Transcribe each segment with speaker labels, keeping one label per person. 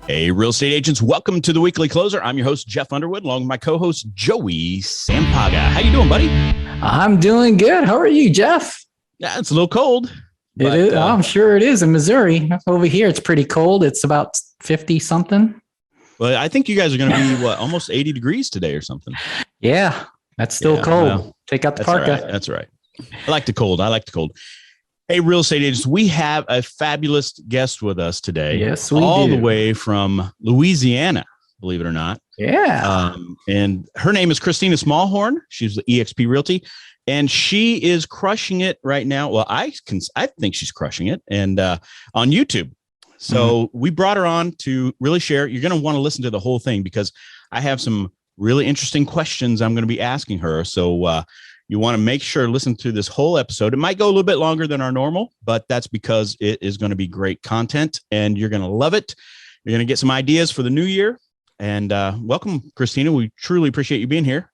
Speaker 1: Hey, real estate agents, welcome to the Weekly Closer. I'm your host, Jeff Underwood, along with my co-host, Joey Sampaga. How you doing, buddy?
Speaker 2: I'm doing good. How are you, Jeff?
Speaker 1: Yeah, it's a little cold.
Speaker 2: It is. I'm sure it is in Missouri. Over here, it's pretty cold. It's about 50 something.
Speaker 1: Well, I think you guys are going to be, almost 80 degrees today or something.
Speaker 2: Yeah, that's still cold. Well, take out the parka.
Speaker 1: Right. That's right. I like the cold. Hey, real estate agents, we have a fabulous guest with us today.
Speaker 2: Yes, we
Speaker 1: all
Speaker 2: do.
Speaker 1: The way from Louisiana, believe it or not.
Speaker 2: Yeah.
Speaker 1: And her name is Kristina Smallhorn. She's the eXp Realty, and she is crushing it right now. Well, I think she's crushing it, and on YouTube. So we brought her on to really share. You're going to want to listen to the whole thing because I have some really interesting questions I'm going to be asking her. So you want to make sure to listen to this whole episode. It might go a little bit longer than our normal, but that's because it is going to be great content and you're going to love it. You're going to get some ideas for the new year. And welcome, Kristina. We truly appreciate you being here.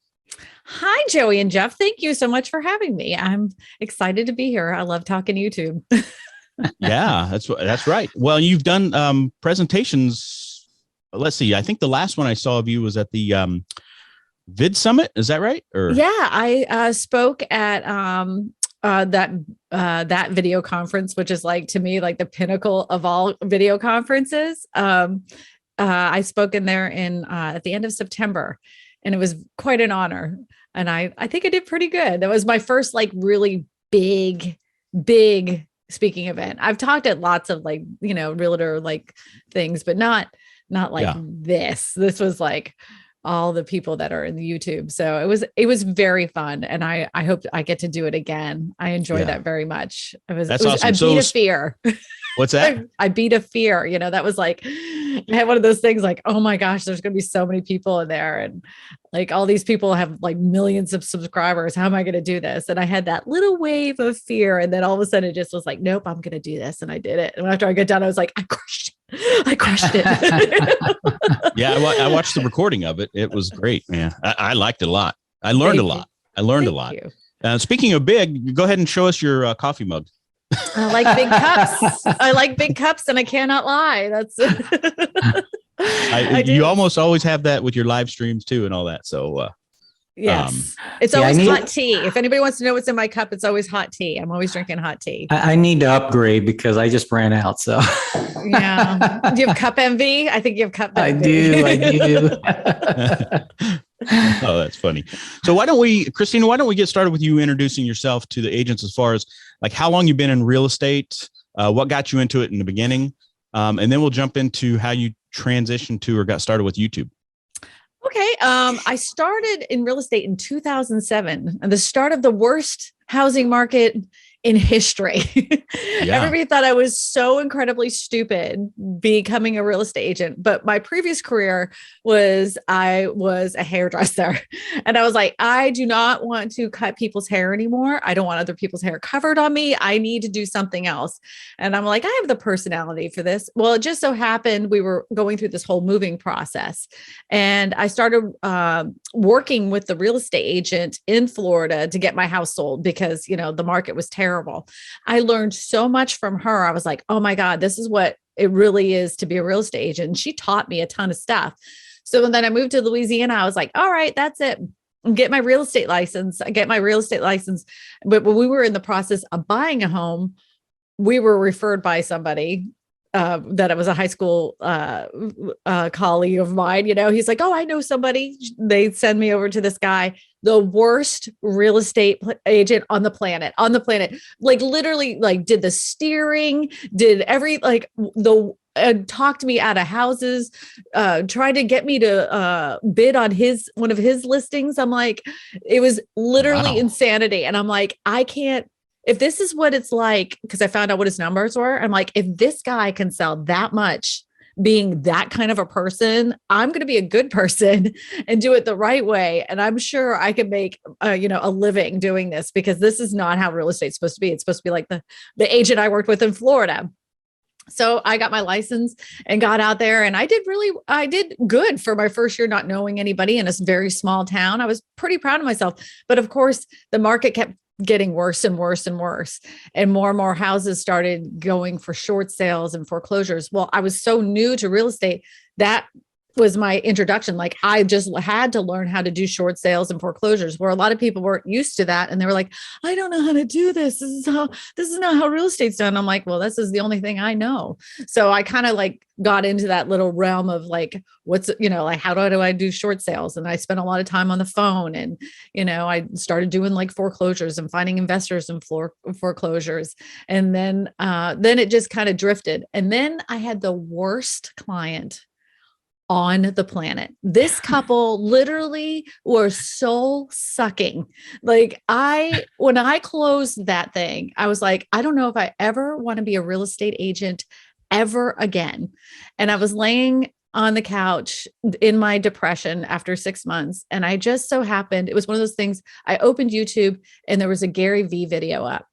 Speaker 3: Hi, Joey and Jeff. Thank you so much for having me. I'm excited to be here. I love talking YouTube.
Speaker 1: Yeah, that's right. Well, you've done presentations. Let's see. I think the last one I saw of you was at the Vid Summit. Is that right? Or
Speaker 3: yeah, I spoke at that video conference, which is like to me like the pinnacle of all video conferences. I spoke in there at the end of September, and it was quite an honor. And I think I did pretty good. That was my first like really big speaking event. I've talked at lots of like realtor like things, but not like this. This was like all the people that are in the YouTube. So it was very fun. And I hope I get to do it again. I enjoyed that very much.
Speaker 1: That's awesome.
Speaker 3: I beat a fear.
Speaker 1: What's that?
Speaker 3: I beat a fear. That was like, I had one of those things like, oh my gosh, there's going to be so many people in there. And like all these people have like millions of subscribers. How am I going to do this? And I had that little wave of fear. And then all of a sudden it just was like, nope, I'm going to do this. And I did it. And after I got done, I was like, I crushed it.
Speaker 1: Yeah. I watched the recording of it. It was great, man. I liked it a lot. I learned a lot. Speaking of big, go ahead and show us your coffee mug.
Speaker 3: I like big cups. I like big cups, and I cannot lie. That's
Speaker 1: you almost always have that with your live streams too, and all that. So
Speaker 3: yes, it's always hot tea. If anybody wants to know what's in my cup, it's always hot tea. I'm always drinking hot tea.
Speaker 2: I need to upgrade because I just ran out. So
Speaker 3: yeah, do you have cup envy? I think you have cup envy.
Speaker 2: I do.
Speaker 1: Oh, that's funny. So Kristina, why don't we get started with you introducing yourself to the agents as far as like how long you've been in real estate, what got you into it in the beginning, and then we'll jump into how you transitioned to or got started with YouTube.
Speaker 3: Okay. I started in real estate in 2007, at the start of the worst housing market in history. Everybody thought I was so incredibly stupid becoming a real estate agent. But my previous career was I was a hairdresser. And I was like, I do not want to cut people's hair anymore. I don't want other people's hair covered on me. I need to do something else. And I'm like, I have the personality for this. Well, it just so happened we were going through this whole moving process. And I started working with the real estate agent in Florida to get my house sold because, the market was terrible. I learned so much from her. I was like, oh my God, this is what it really is to be a real estate agent. And she taught me a ton of stuff. So then I moved to Louisiana. I was like, all right, that's it. Get my real estate license. I get my real estate license. But when we were in the process of buying a home, we were referred by somebody that it was a high school colleague of mine. He's like, oh, I know somebody. They send me over to this guy, the worst real estate agent on the planet, like literally like did the steering, did every, like talked me out of houses, tried to get me to bid on one of his listings. I'm like, it was literally insanity. And I'm like, I can't, if this is what it's like, because I found out what his numbers were, I'm like, if this guy can sell that much being that kind of a person, I'm going to be a good person and do it the right way. And I'm sure I can make, a living doing this, because this is not how real estate's supposed to be. It's supposed to be like the agent I worked with in Florida. So I got my license and got out there, and I did good for my first year, not knowing anybody in a very small town. I was pretty proud of myself, but of course the market kept getting worse and worse and worse. And more houses started going for short sales and foreclosures. Well, I was so new to real estate. That was my introduction. Like I just had to learn how to do short sales and foreclosures, where a lot of people weren't used to that. And they were like, I don't know how to do this. This is not how real estate's done. I'm like, well, this is the only thing I know. So I kind of like got into that little realm of like, like, how do I do short sales? And I spent a lot of time on the phone, and, I started doing like foreclosures and finding investors in foreclosures. And then it just kind of drifted. And then I had the worst client on the planet. This couple literally were soul sucking. Like when I closed that thing, I was like, I don't know if I ever want to be a real estate agent ever again. And I was laying on the couch in my depression after 6 months. And I just so happened, it was one of those things, I opened YouTube and there was a Gary Vee video up.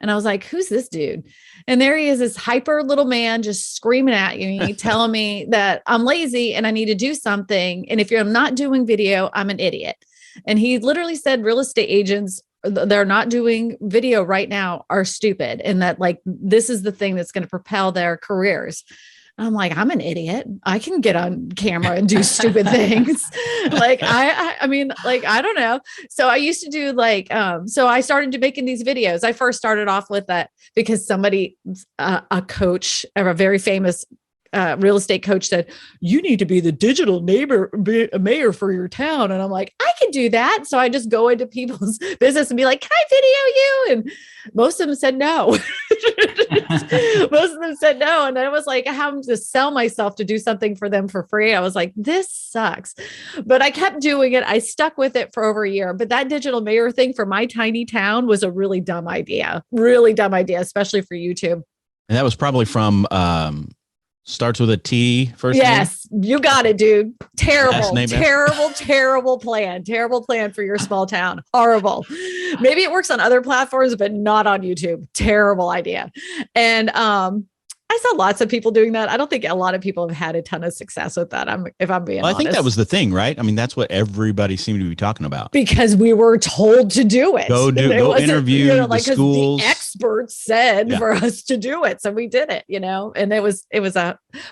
Speaker 3: And I was like, who's this dude? And there he is, this hyper little man just screaming at me, telling me that I'm lazy and I need to do something. And if I'm not doing video, I'm an idiot. And he literally said real estate agents, they're not doing video right now, are stupid. And that like, this is the thing that's going to propel their careers. I'm like, I'm an idiot. I can get on camera and do stupid things. Like, I mean, like, I don't know. So I used to do like, so I started making these videos. I first started off with that because somebody, a coach, or a very famous real estate coach said, you need to be the digital mayor for your town. And I'm like, I can do that. So I just go into people's business and be like, can I video you? And most of them said no. Most of them said no. And I was like, I have to sell myself to do something for them for free. I was like, this sucks. But I kept doing it. I stuck with it for over a year. But that digital mayor thing for my tiny town was a really dumb idea, especially for YouTube.
Speaker 1: And that was probably from, starts with a T first.
Speaker 3: Yes, name? You got it, dude. Terrible plan. Terrible plan for your small town. Horrible. Maybe it works on other platforms, but not on YouTube. Terrible idea. And I saw lots of people doing that. I don't think a lot of people have had a ton of success with that. If I'm being honest.
Speaker 1: I think that was the thing, right? I mean, that's what everybody seemed to be talking about.
Speaker 3: Because we were told to do it.
Speaker 1: Go interview the schools.
Speaker 3: The experts said for us to do it. So we did it, and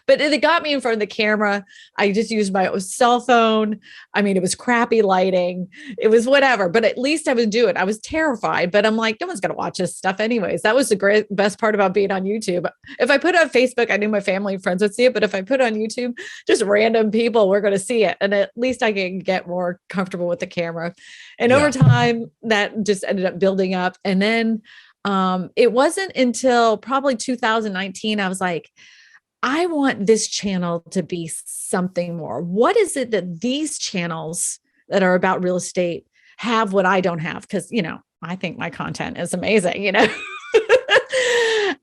Speaker 3: but it got me in front of the camera. I just used my cell phone. I mean, it was crappy lighting. It was whatever, but at least I would do it. I was terrified, but I'm like, no one's going to watch this stuff anyways. That was the best part about being on YouTube. If I put it on Facebook, I knew my family and friends would see it. But if I put it on YouTube, just random people were going to see it. And at least I can get more comfortable with the camera. And over time, that just ended up building up. And then it wasn't until probably 2019, I was like, I want this channel to be something more. What is it that these channels that are about real estate have what I don't have? Because, I think my content is amazing,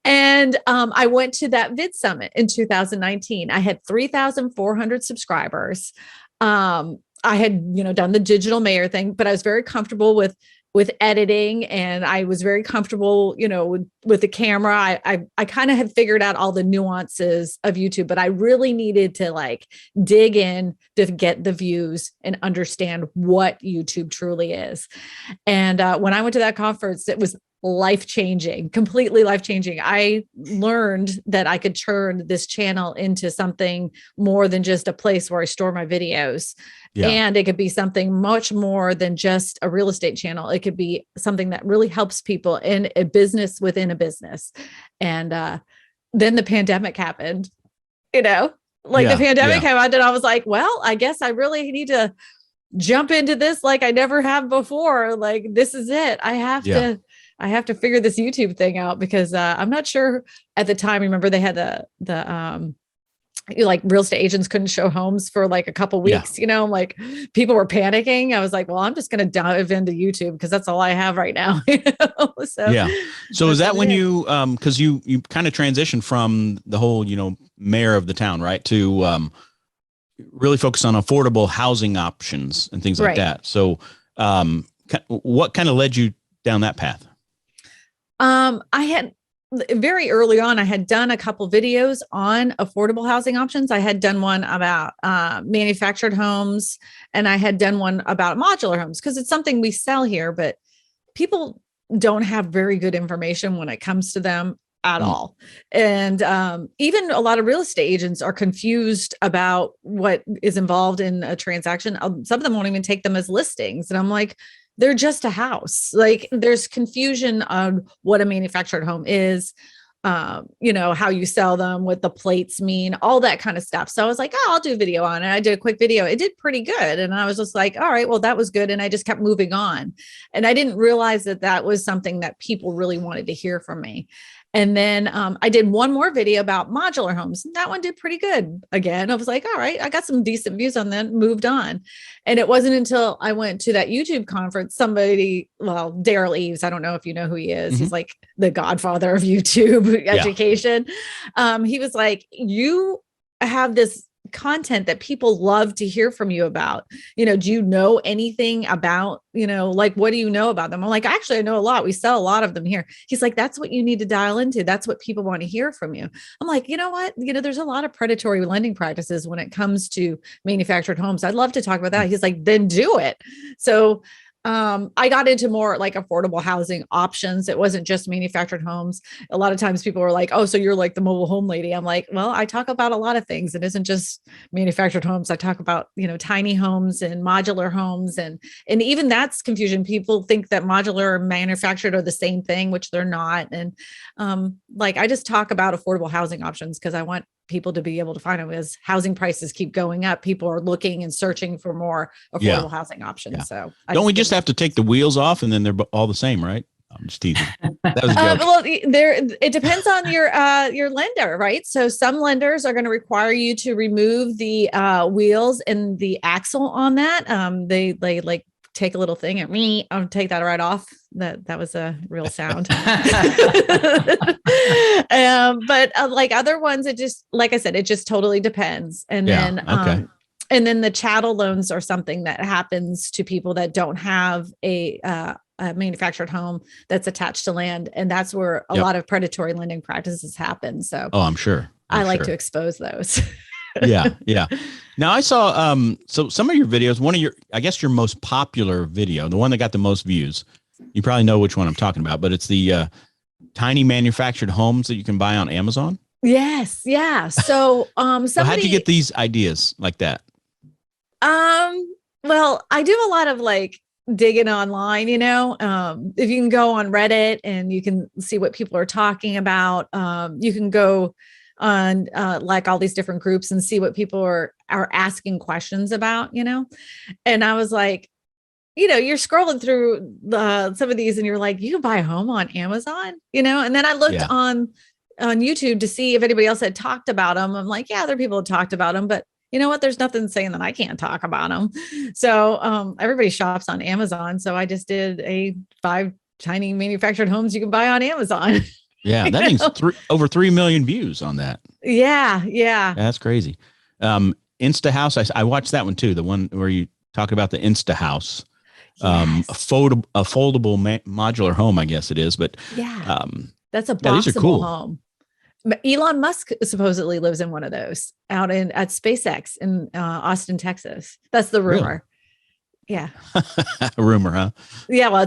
Speaker 3: And I went to that vid summit in 2019. I had 3,400 subscribers. I had, done the digital mayor thing, but I was very comfortable with editing, and I was very comfortable, with the camera. I kind of had figured out all the nuances of YouTube, but I really needed to like dig in to get the views and understand what YouTube truly is. And when I went to that conference, it was life-changing, completely life-changing. I learned that I could turn this channel into something more than just a place where I store my videos. Yeah. And it could be something much more than just a real estate channel. It could be something that really helps people in a business within a business. And then the pandemic happened, the pandemic came out, and I was like, well, I guess I really need to jump into this like I never have before. Like, this is it. I have to figure this YouTube thing out, because I'm not sure at the time. Remember, they had the like real estate agents couldn't show homes for like a couple weeks, like people were panicking. I was like, well, I'm just going to dive into YouTube because that's all I have right now.
Speaker 1: So is that when you, cause you kind of transitioned from the whole, mayor of the town, right, to really focus on affordable housing options and things like that. So what kind of led you down that path?
Speaker 3: I had very early on, I had done a couple videos on affordable housing options. I had done one about manufactured homes, and I had done one about modular homes, because it's something we sell here, but people don't have very good information when it comes to them at all. And even a lot of real estate agents are confused about what is involved in a transaction. Some of them won't even take them as listings. And I'm like, they're just a house. Like, there's confusion on what a manufactured home is, how you sell them, what the plates mean, all that kind of stuff. So I was like, oh, I'll do a video on it. I did a quick video. It did pretty good. And I was just like, all right, well, that was good. And I just kept moving on. And I didn't realize that that was something that people really wanted to hear from me. And then I did one more video about modular homes. That one did pretty good. Again, I was like, all right, I got some decent views on that, moved on. And it wasn't until I went to that YouTube conference, Daryl Eves, I don't know if you know who he is. He's like the godfather of YouTube education. He was like, you have this content that people love to hear from you about. Do you know anything about, like, what do you know about them? I'm like, actually, I know a lot. We sell a lot of them here. He's like, that's what you need to dial into. That's what people want to hear from you. I'm like, you know what? There's a lot of predatory lending practices when it comes to manufactured homes. I'd love to talk about that. He's like, then do it. So I got into more like affordable housing options. It wasn't just manufactured homes. A lot of times people were like, oh, so you're like the mobile home lady. I'm like, well, I talk about a lot of things. It isn't just manufactured homes. I talk about, tiny homes and modular homes. And even that's confusion. People think that modular and manufactured are the same thing, which they're not. And I just talk about affordable housing options because I want people to be able to find them. As housing prices keep going up, people are looking and searching for more affordable housing options. Yeah. So
Speaker 1: don't we just have to take the wheels off and then they're all the same, right? I'm just teasing. That was a joke.
Speaker 3: Well, it depends on your lender, right? So some lenders are going to require you to remove the wheels and the axle on that. They like take a little thing and I'll take that right off. That was a real sound. But like other ones, it just, like I said, it just totally depends. And then the chattel loans are something that happens to people that don't have a manufactured home that's attached to land. And that's where a lot of predatory lending practices happen. So
Speaker 1: I'm sure.
Speaker 3: I like to expose those.
Speaker 1: Yeah. Now I saw so some of your videos, I guess your most popular video, the one that got the most views, you probably know which one I'm talking about, but it's the tiny manufactured homes that you can buy on Amazon.
Speaker 3: Yes. Yeah. So
Speaker 1: so how'd you get these ideas like that?
Speaker 3: Well, I do a lot of like digging online, if you can go on Reddit and you can see what people are talking about, you can go on like all these different groups and see what people are asking questions about, and I was like, you're scrolling through some of these and you're like, you can buy a home on Amazon, and then I looked on YouTube to see if anybody else had talked about them. I'm like, yeah, other people have talked about them, but you know what? There's nothing saying that I can't talk about them. So everybody shops on Amazon. So I just did 5 tiny manufactured homes you can buy on Amazon.
Speaker 1: Yeah, that means over 3 million views on that.
Speaker 3: Yeah.
Speaker 1: That's crazy. Insta House, I watched that one too. The one where you talk about the Insta House, a foldable modular home, I guess it is. But
Speaker 3: that's a boxable home. Elon Musk supposedly lives in one of those at SpaceX in Austin, Texas. That's the rumor. Really? Yeah.
Speaker 1: Rumor, huh?
Speaker 3: Yeah. Well,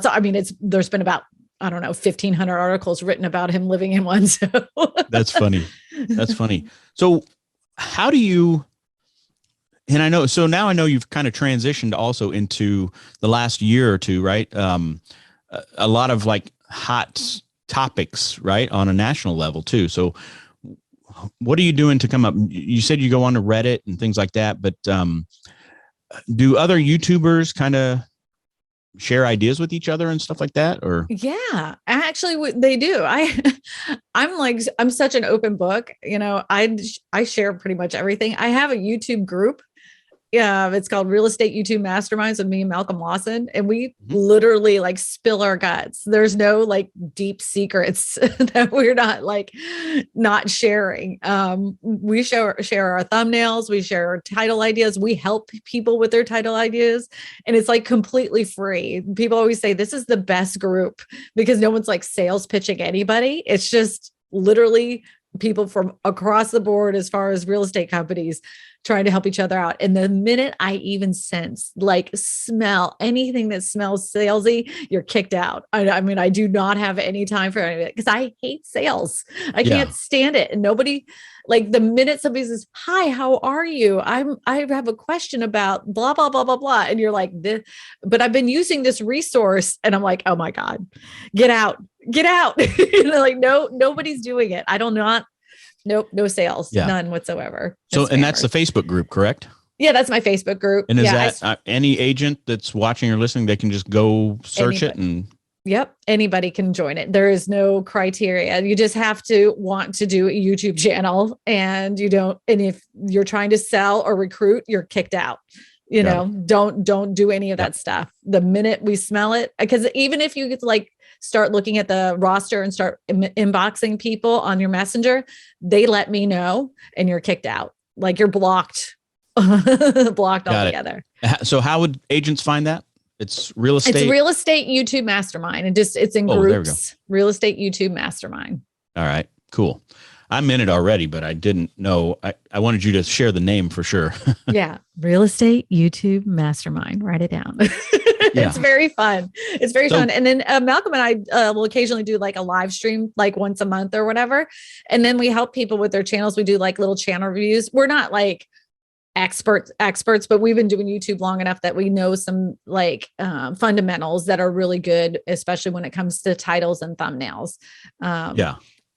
Speaker 3: there's been about, I don't know, 1,500 articles written about him living in one. So
Speaker 1: That's funny. So how do you, and now I know you've kind of transitioned also into the last year or two, right? A lot of like hot topics, right? On a national level too. So what are you doing to come up? You said you go on to Reddit and things like that, but do other YouTubers kind of share ideas with each other and stuff like that? Or
Speaker 3: actually they do. I'm such an open book, I share pretty much everything. I have a YouTube group. Yeah, it's called Real Estate YouTube Masterminds with me and Malcolm Lawson. And we literally like spill our guts. There's no like deep secrets that we're not sharing. We share our thumbnails. We share our title ideas. We help people with their title ideas. And it's like completely free. People always say this is the best group because no one's like sales pitching anybody. It's just literally people from across the board as far as real estate companies trying to help each other out. And the minute I even sense, like, smell anything that smells salesy, you're kicked out. I mean, I do not have any time for any of it because I hate sales. I can't stand it. And nobody, like, the minute somebody says, "Hi, how are you? I have a question about blah, blah, blah, blah, blah." And you're like, this, but I've been using this resource, and I'm like, "Oh my God, get out, get out." Like, no, nobody's doing it. I don't not. Nope, no sales, none whatsoever.
Speaker 1: So, and that's the Facebook group, correct?
Speaker 3: Yeah, that's my Facebook group.
Speaker 1: And is that any agent that's watching or listening, they can just go search it and...
Speaker 3: Yep. Anybody can join it. There is no criteria. You just have to want to do a YouTube channel, and if you're trying to sell or recruit, you're kicked out. Don't do any of that stuff. The minute we smell it, because even if you start looking at the roster and start inboxing people on your messenger, they let me know and you're kicked out. Like, you're blocked, blocked altogether.
Speaker 1: So how would agents find that? It's real estate.
Speaker 3: It's Real Estate YouTube Mastermind. And it's in groups. There we go. Real Estate YouTube Mastermind.
Speaker 1: All right, cool. I'm in it already, but I didn't know. I wanted you to share the name for sure.
Speaker 3: Yeah. Real Estate YouTube Mastermind. Write it down. It's very fun. It's very fun. And then Malcolm and I will occasionally do like a live stream, like once a month or whatever. And then we help people with their channels. We do like little channel reviews. We're not like experts, but we've been doing YouTube long enough that we know some like fundamentals that are really good, especially when it comes to titles and thumbnails.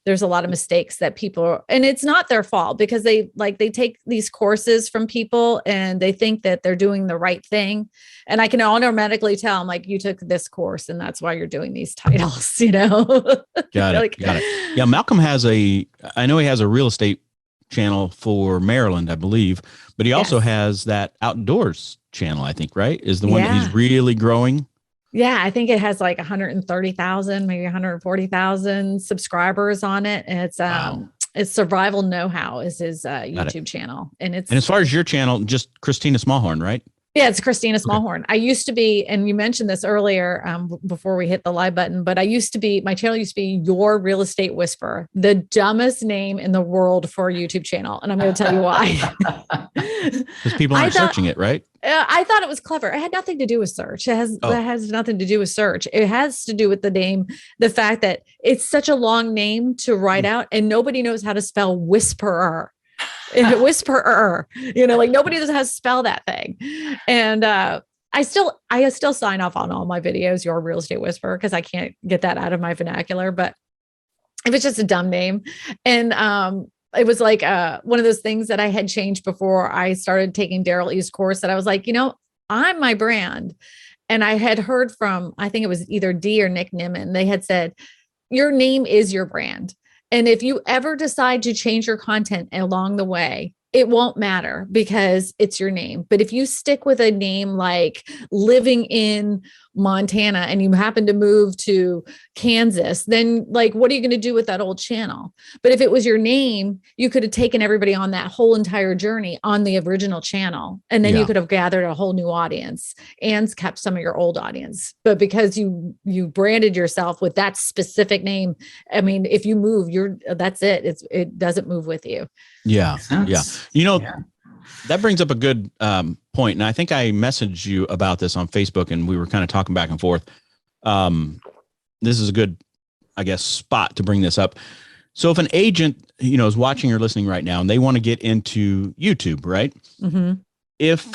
Speaker 3: There's a lot of mistakes that people, and it's not their fault, because they take these courses from people and they think that they're doing the right thing. And I can automatically tell, I'm like, you took this course and that's why you're doing these titles,
Speaker 1: Got it. Got it. Yeah. Malcolm I know he has a real estate channel for Maryland, I believe, but he also has that outdoors channel, I think, right? Is the one that he's really growing.
Speaker 3: Yeah, I think it has like 130,000, maybe 140,000 subscribers on it. And it's Survival Know-How is his YouTube channel. And
Speaker 1: as far as your channel, just Kristina Smallhorn, right?
Speaker 3: Yeah, it's Kristina Smallhorn. Okay. I used to be, and you mentioned this earlier before we hit the live button, but my channel used to be Your Real Estate Whisperer, the dumbest name in the world for a YouTube channel. And I'm going to tell you why.
Speaker 1: Because people aren't searching it, right?
Speaker 3: I thought it was clever. It had nothing to do with search. It has nothing to do with search. It has to do with the name, the fact that it's such a long name to write out, and nobody knows how to spell whisperer. Whisperer, like nobody knows how to spell that thing. And I still sign off on all my videos, Your Real Estate Whisperer, because I can't get that out of my vernacular. But if it's just a dumb name, and it was like one of those things that I had changed before I started taking Daryl E's course, that I was like, I'm my brand. And I had heard from, I think it was either Dee or Nick Nimmin. They had said, your name is your brand. And if you ever decide to change your content along the way, it won't matter because it's your name. But if you stick with a name like living in Montana and you happen to move to Kansas, then like, what are you going to do with that old channel? But if it was your name, you could have taken everybody on that whole entire journey on the original channel. And then you could have gathered a whole new audience and kept some of your old audience. But because you branded yourself with that specific name, I mean, if you move, that's it. It doesn't move with you.
Speaker 1: Yeah. Yeah. That brings up a good point. And I think I messaged you about this on Facebook and we were kind of talking back and forth. This is a good, I guess, spot to bring this up. So if an agent, is watching or listening right now and they want to get into YouTube, right? Mm-hmm. If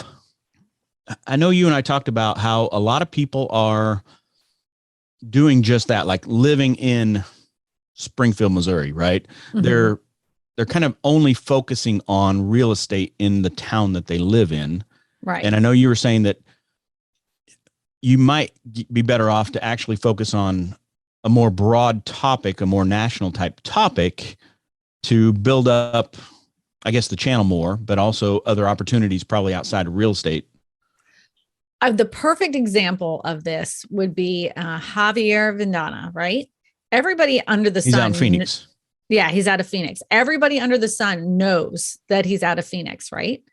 Speaker 1: I know you and I talked about how a lot of people are doing just that, like living in Springfield, Missouri, right? Mm-hmm. They're kind of only focusing on real estate in the town that they live in.
Speaker 3: Right.
Speaker 1: And I know you were saying that you might be better off to actually focus on a more broad topic, a more national type topic to build up, I guess, the channel more, but also other opportunities probably outside of real estate.
Speaker 3: The perfect example of this would be Javier Vindana, right? Everybody under the sun.
Speaker 1: He's out in Phoenix.
Speaker 3: Yeah, he's out of Phoenix. Everybody under the sun knows that he's out of Phoenix, right?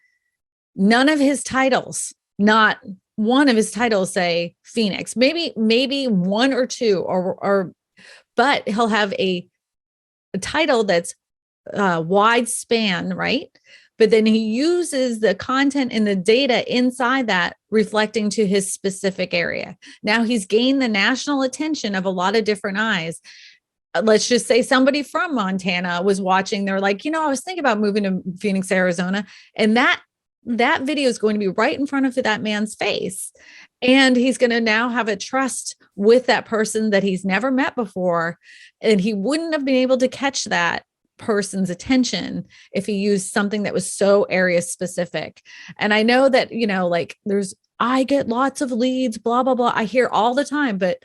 Speaker 3: None of his titles, not one of his titles say Phoenix. Maybe one or two, but he'll have a title that's wide span, right? But then he uses the content and the data inside that reflecting to his specific area. Now he's gained the national attention of a lot of different eyes. Let's just say somebody from Montana was watching. They're like, I was thinking about moving to Phoenix, Arizona. And that video is going to be right in front of that man's face. And he's going to now have a trust with that person that he's never met before. And he wouldn't have been able to catch that person's attention if he used something that was so area specific. And I know that, I get lots of leads, blah, blah, blah. I hear all the time, but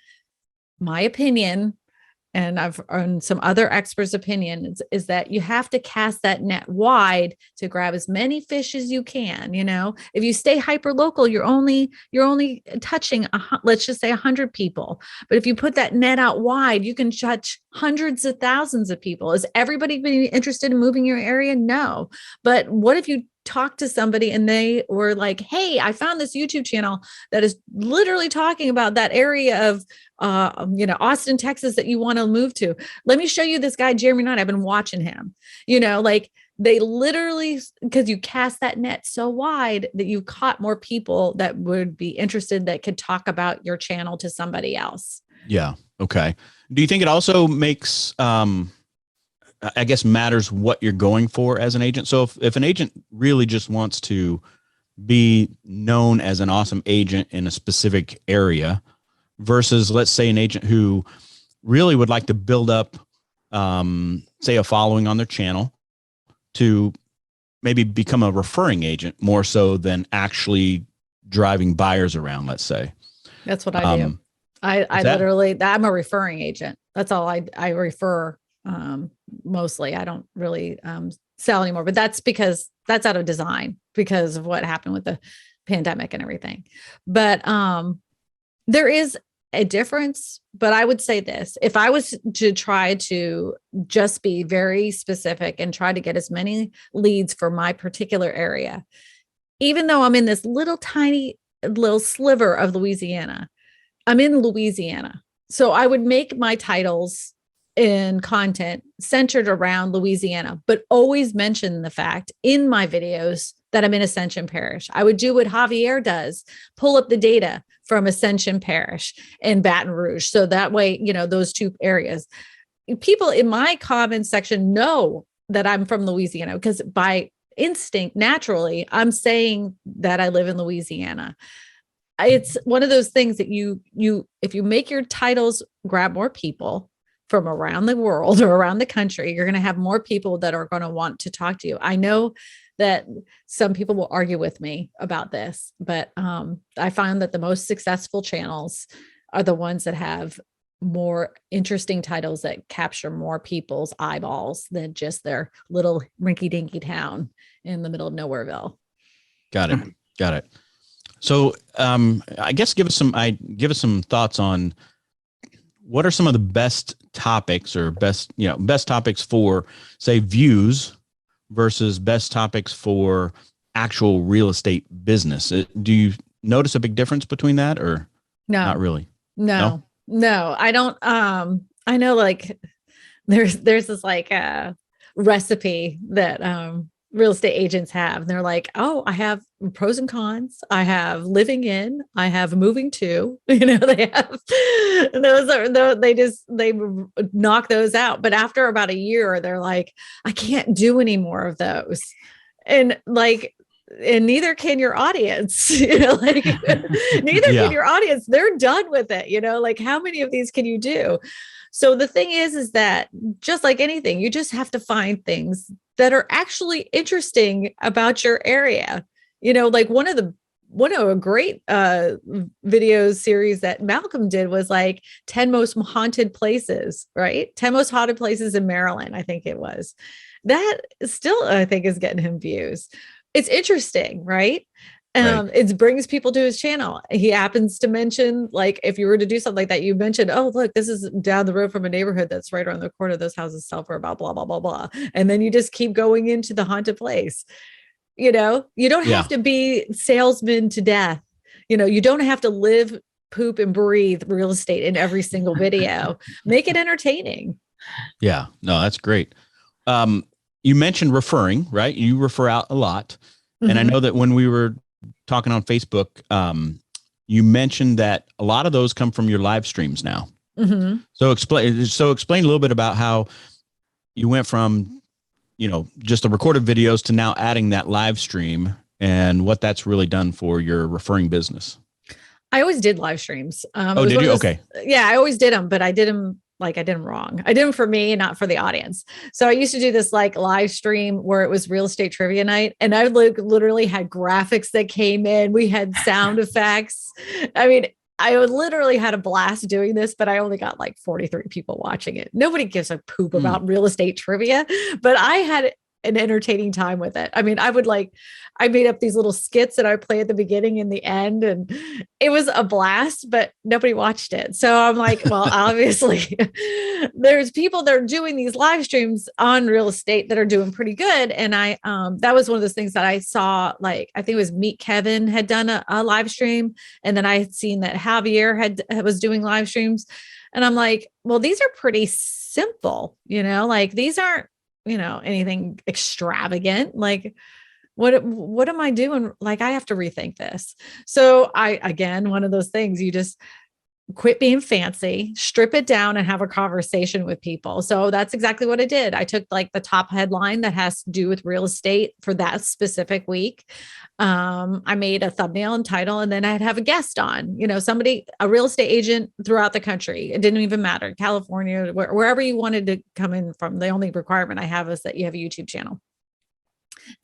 Speaker 3: my opinion, and I've earned some other experts' opinion, is that you have to cast that net wide to grab as many fish as you can. If you stay hyper local, you're only touching, let's just say 100 people. But if you put that net out wide, you can touch hundreds of thousands of people. Is everybody being interested in moving your area? No. But what if you talk to somebody and they were like, hey, I found this YouTube channel that is literally talking about that area of Austin, Texas that you want to move to. Let me show you this guy, Jeremy Knight. I've been watching him. They literally, because you cast that net so wide that you caught more people that would be interested, that could talk about your channel to somebody else.
Speaker 1: Yeah. Okay. Do you think it also makes, I guess, matters what you're going for as an agent? So if an agent really just wants to be known as an awesome agent in a specific area versus, let's say, an agent who really would like to build up, say, a following on their channel to maybe become a referring agent more so than actually driving buyers around, let's say.
Speaker 3: That's what I do. I'm a referring agent. That's all I refer. Mostly I don't really sell anymore, but that's because that's out of design because of what happened with the pandemic and everything. But there is a difference. But I would say this: if I was to try to just be very specific and try to get as many leads for my particular area, even though I'm in this tiny little sliver of Louisiana, I'm in Louisiana. So I would make my titles in content centered around Louisiana, but always mention the fact in my videos that I'm in Ascension Parish. I would do what Javier does, pull up the data from Ascension Parish and Baton Rouge. So that way, those two areas, people in my comment section know that I'm from Louisiana because by instinct, naturally, I'm saying that I live in Louisiana. It's one of those things that if you make your titles grab more people from around the world or around the country, you're going to have more people that are going to want to talk to you. I know that some people will argue with me about this, but I find that the most successful channels are the ones that have more interesting titles that capture more people's eyeballs than just their little rinky-dinky town in the middle of Nowhereville.
Speaker 1: Got it. So I guess give us some thoughts on what are some of the best topics or best topics for, say, views versus best topics for actual real estate business. Do you notice a big difference between that or not really?
Speaker 3: No, I don't. I know there's this recipe that real estate agents have. And they're like, oh, I have pros and cons. I have living in, I have moving to, they have they knock those out. But after about a year, they're like, I can't do any more of those. And neither can your audience, neither can your audience. They're done with it. How many of these can you do? So the thing is that just like anything, you just have to find things that are actually interesting about your area. One of a great video series that Malcolm did was 10 most haunted places, right? 10 most haunted places in Maryland, I think it was. That still, I think, is getting him views. It's interesting, right?
Speaker 1: Right.
Speaker 3: It brings people to his channel. He happens to mention, if you were to do something like that, you mentioned, oh, look, this is down the road from a neighborhood that's right around the corner. Those houses sell for about blah, blah, blah, blah. And then you just keep going into the haunted place. You don't have to be salesman to death. You don't have to live, poop, and breathe real estate in every single video. Make it entertaining.
Speaker 1: Yeah, no, that's great. you mentioned referring, right? You refer out a lot.
Speaker 3: Mm-hmm.
Speaker 1: And I know that when we were talking on Facebook, you mentioned that a lot of those come from your live streams now.
Speaker 3: Mm-hmm.
Speaker 1: So explain a little bit about how you went from, just the recorded videos to now adding that live stream and what that's really done for your referring business.
Speaker 3: I always did live streams.
Speaker 1: Oh, did you? Okay.
Speaker 3: Yeah, I always did them, but I did them wrong. I did them for me, not for the audience. So I used to do this like live stream where it was real estate trivia night. And I literally had graphics that came in. We had sound effects. I mean, I literally had a blast doing this, but I only got like 43 people watching it. Nobody gives a poop about real estate trivia, but I had an entertaining time with it. I mean, I made up these little skits that I play at the beginning and the end, and it was a blast, but nobody watched it. So I'm like, well, obviously there's people that are doing these live streams on real estate that are doing pretty good. And that was one of those things that I saw, like, I think it was Meet Kevin had done a live stream. And then I had seen that Javier was doing live streams. And I'm like, well, these are pretty simple, like these aren't, anything extravagant. Like, what am I doing? Like, I have to rethink this. So again, one of those things, you just quit being fancy, strip it down and have a conversation with people. So that's exactly what I did. I took like the top headline that has to do with real estate for that specific week. I made a thumbnail and title, and then I'd have a guest on, somebody, a real estate agent throughout the country. It didn't even matter, California, wherever you wanted to come in from. The only requirement I have is that you have a YouTube channel.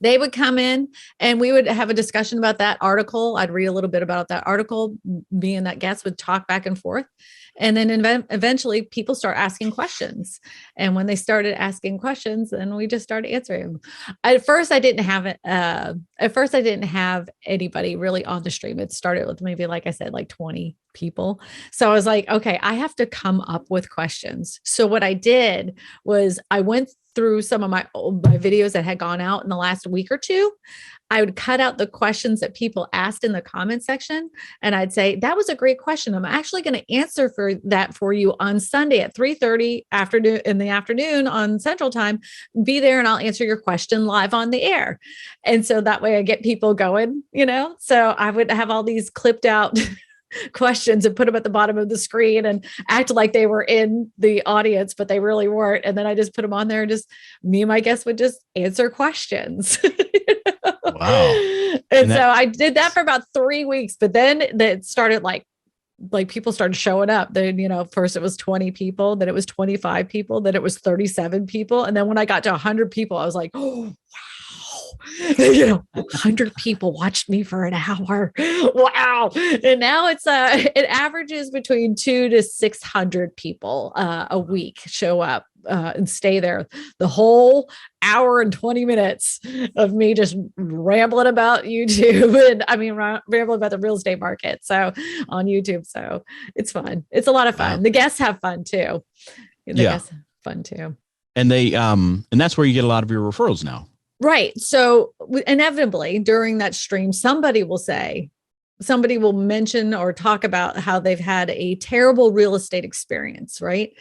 Speaker 3: They would come in and we would have a discussion about that article. I'd read a little bit about that article. Me and that guest would talk back and forth. And then eventually people start asking questions. And when they started asking questions, then we just started answering them. At first I didn't have anybody really on the stream. It started with maybe, like I said, like 20 people. So I was like, okay, I have to come up with questions. So what I did was I went through some of my videos that had gone out in the last week or two. I would cut out the questions that people asked in the comment section. And I'd say, that was a great question. I'm actually going to answer for you on Sunday at 3:30 in the afternoon on Central Time. Be there and I'll answer your question live on the air. And so that way I get people going, so I would have all these clipped out questions and put them at the bottom of the screen and act like they were in the audience, but they really weren't. And then I just put them on there and just me and my guests would just answer questions.
Speaker 1: Wow.
Speaker 3: And so I did that for about 3 weeks, but then it started like people started showing up. Then, first it was 20 people, then it was 25 people, then it was 37 people. And then when I got to 100 people, I was like, oh, wow. 100 people watched me for an hour. Wow. And now it averages between 200 to 600 people a week show up and stay there the whole hour and 20 minutes of me just rambling about YouTube and rambling about the real estate market. So on YouTube. So it's fun. It's a lot of fun. Wow. The guests have fun too. Guests have fun too.
Speaker 1: And and that's where you get a lot of your referrals now.
Speaker 3: Right. So inevitably during that stream, somebody will mention or talk about how they've had a terrible real estate experience. Right.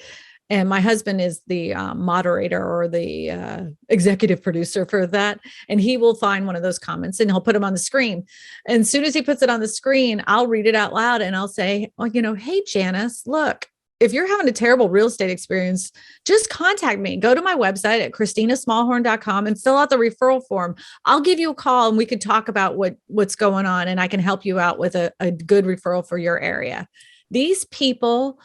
Speaker 3: And my husband is the moderator or the executive producer for that. And he will find one of those comments and he'll put them on the screen. And as soon as he puts it on the screen, I'll read it out loud and I'll say, hey, Janice, look, if you're having a terrible real estate experience, just contact me. Go to my website at KristinaSmallhorn.com and fill out the referral form. I'll give you a call and we could talk about what's going on and I can help you out with a good referral for your area. These people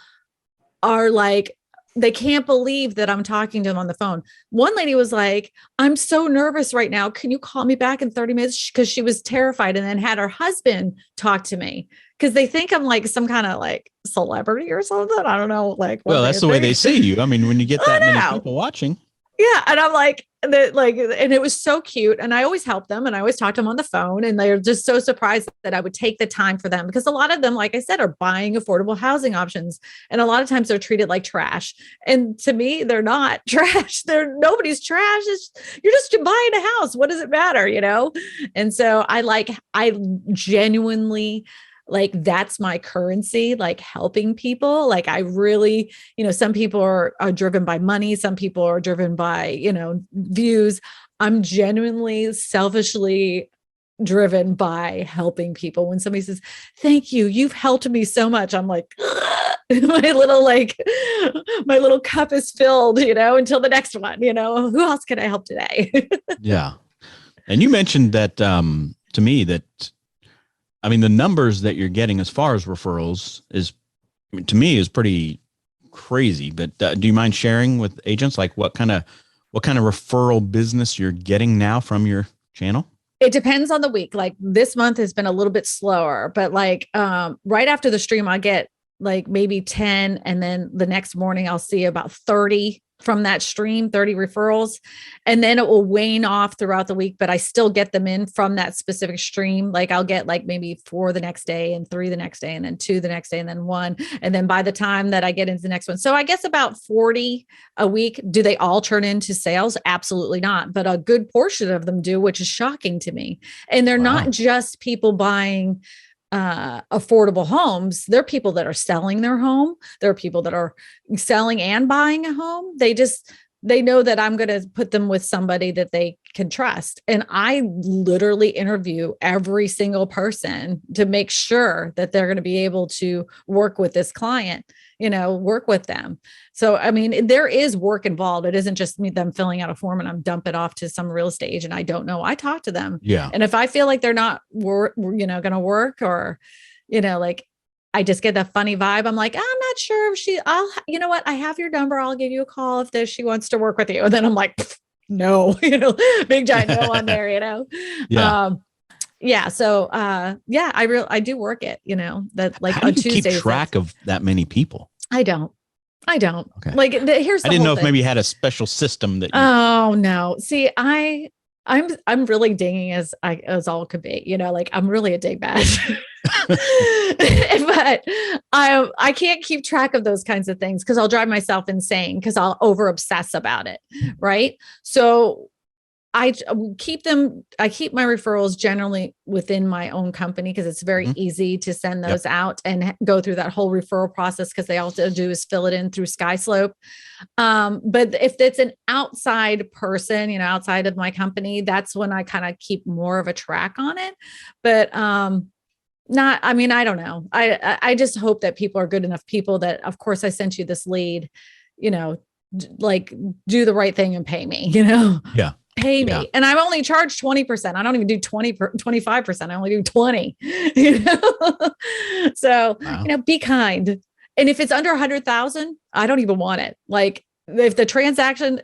Speaker 3: are like, they can't believe that I'm talking to them on the phone. One lady was like, I'm so nervous right now. Can you call me back in 30 minutes? Because she was terrified and then had her husband talk to me because they think I'm like some kind of like celebrity or something. I don't know.
Speaker 1: Well, that's the way they see you. I mean, when you get that many people watching.
Speaker 3: Yeah. And I'm like, and it was so cute. And I always help them and I always talk to them on the phone. And they're just so surprised that I would take the time for them because a lot of them, like I said, are buying affordable housing options. And a lot of times they're treated like trash. And to me, they're not trash. Nobody's trash. You're just buying a house. What does it matter? And so I genuinely like, that's my currency, like helping people. Like, I really, some people are driven by money. Some people are driven by, views. I'm genuinely, selfishly driven by helping people. When somebody says, thank you, you've helped me so much, I'm like, my little cup is filled, until the next one, who else can I help today?
Speaker 1: Yeah. And you mentioned that, to me, that, I mean, the numbers that you're getting as far as referrals to me is pretty crazy, but do you mind sharing with agents, like what kind of referral business you're getting now from your channel?
Speaker 3: It depends on the week. Like, this month has been a little bit slower, but like, right after the stream, I get like maybe 10. And then the next morning I'll see about 30 from that stream, 30 referrals. And then it will wane off throughout the week, but I still get them in from that specific stream. Like, I'll get like maybe 4 the next day and 3 the next day and then 2 the next day and then 1. And then by the time that I get into the next one, so I guess about 40 a week. Do they all turn into sales? Absolutely not. But a good portion of them do, which is shocking to me. And they're not just people buying affordable homes. There are people that are selling their home. There are people that are selling and buying a home. They know that I'm going to put them with somebody that they can trust. And I literally interview every single person to make sure that they're going to be able to work with this client, work with them. So, I mean, there is work involved. It isn't just them filling out a form and I'm dump it off to some real estate agent. I don't know. I talk to them.
Speaker 1: Yeah.
Speaker 3: And if I feel like they're not, going to work, or, like, I just get that funny vibe, I'm like, I'm not sure if you know what? I have your number. I'll give you a call if she wants to work with you. And then I'm like, no, big giant no on there,
Speaker 1: Yeah.
Speaker 3: Yeah. So, I do work it, that like
Speaker 1: How
Speaker 3: on
Speaker 1: do you
Speaker 3: Tuesdays.
Speaker 1: keep track of that many people?
Speaker 3: I don't.
Speaker 1: Okay.
Speaker 3: Like, here's the
Speaker 1: I didn't know
Speaker 3: thing.
Speaker 1: if maybe you had a special system that you...
Speaker 3: Oh no. See, I'm really dinging as all could be, like, I'm really a dingbag. But I can't keep track of those kinds of things because I'll drive myself insane because I'll over obsess about it. Right. So I keep my referrals generally within my own company because it's very easy to send those out and go through that whole referral process, because they also do is fill it in through SkySlope. But if it's an outside person, outside of my company, that's when I kind of keep more of a track on it. But I don't know. I just hope that people are good enough people that, of course, I sent you this lead, like, do the right thing and pay me,
Speaker 1: Yeah.
Speaker 3: Pay me. Yeah. And I only charge 20%. I don't even do 25%. I only do 20, So, be kind. And if it's under 100,000, I don't even want it. Like, if the transaction,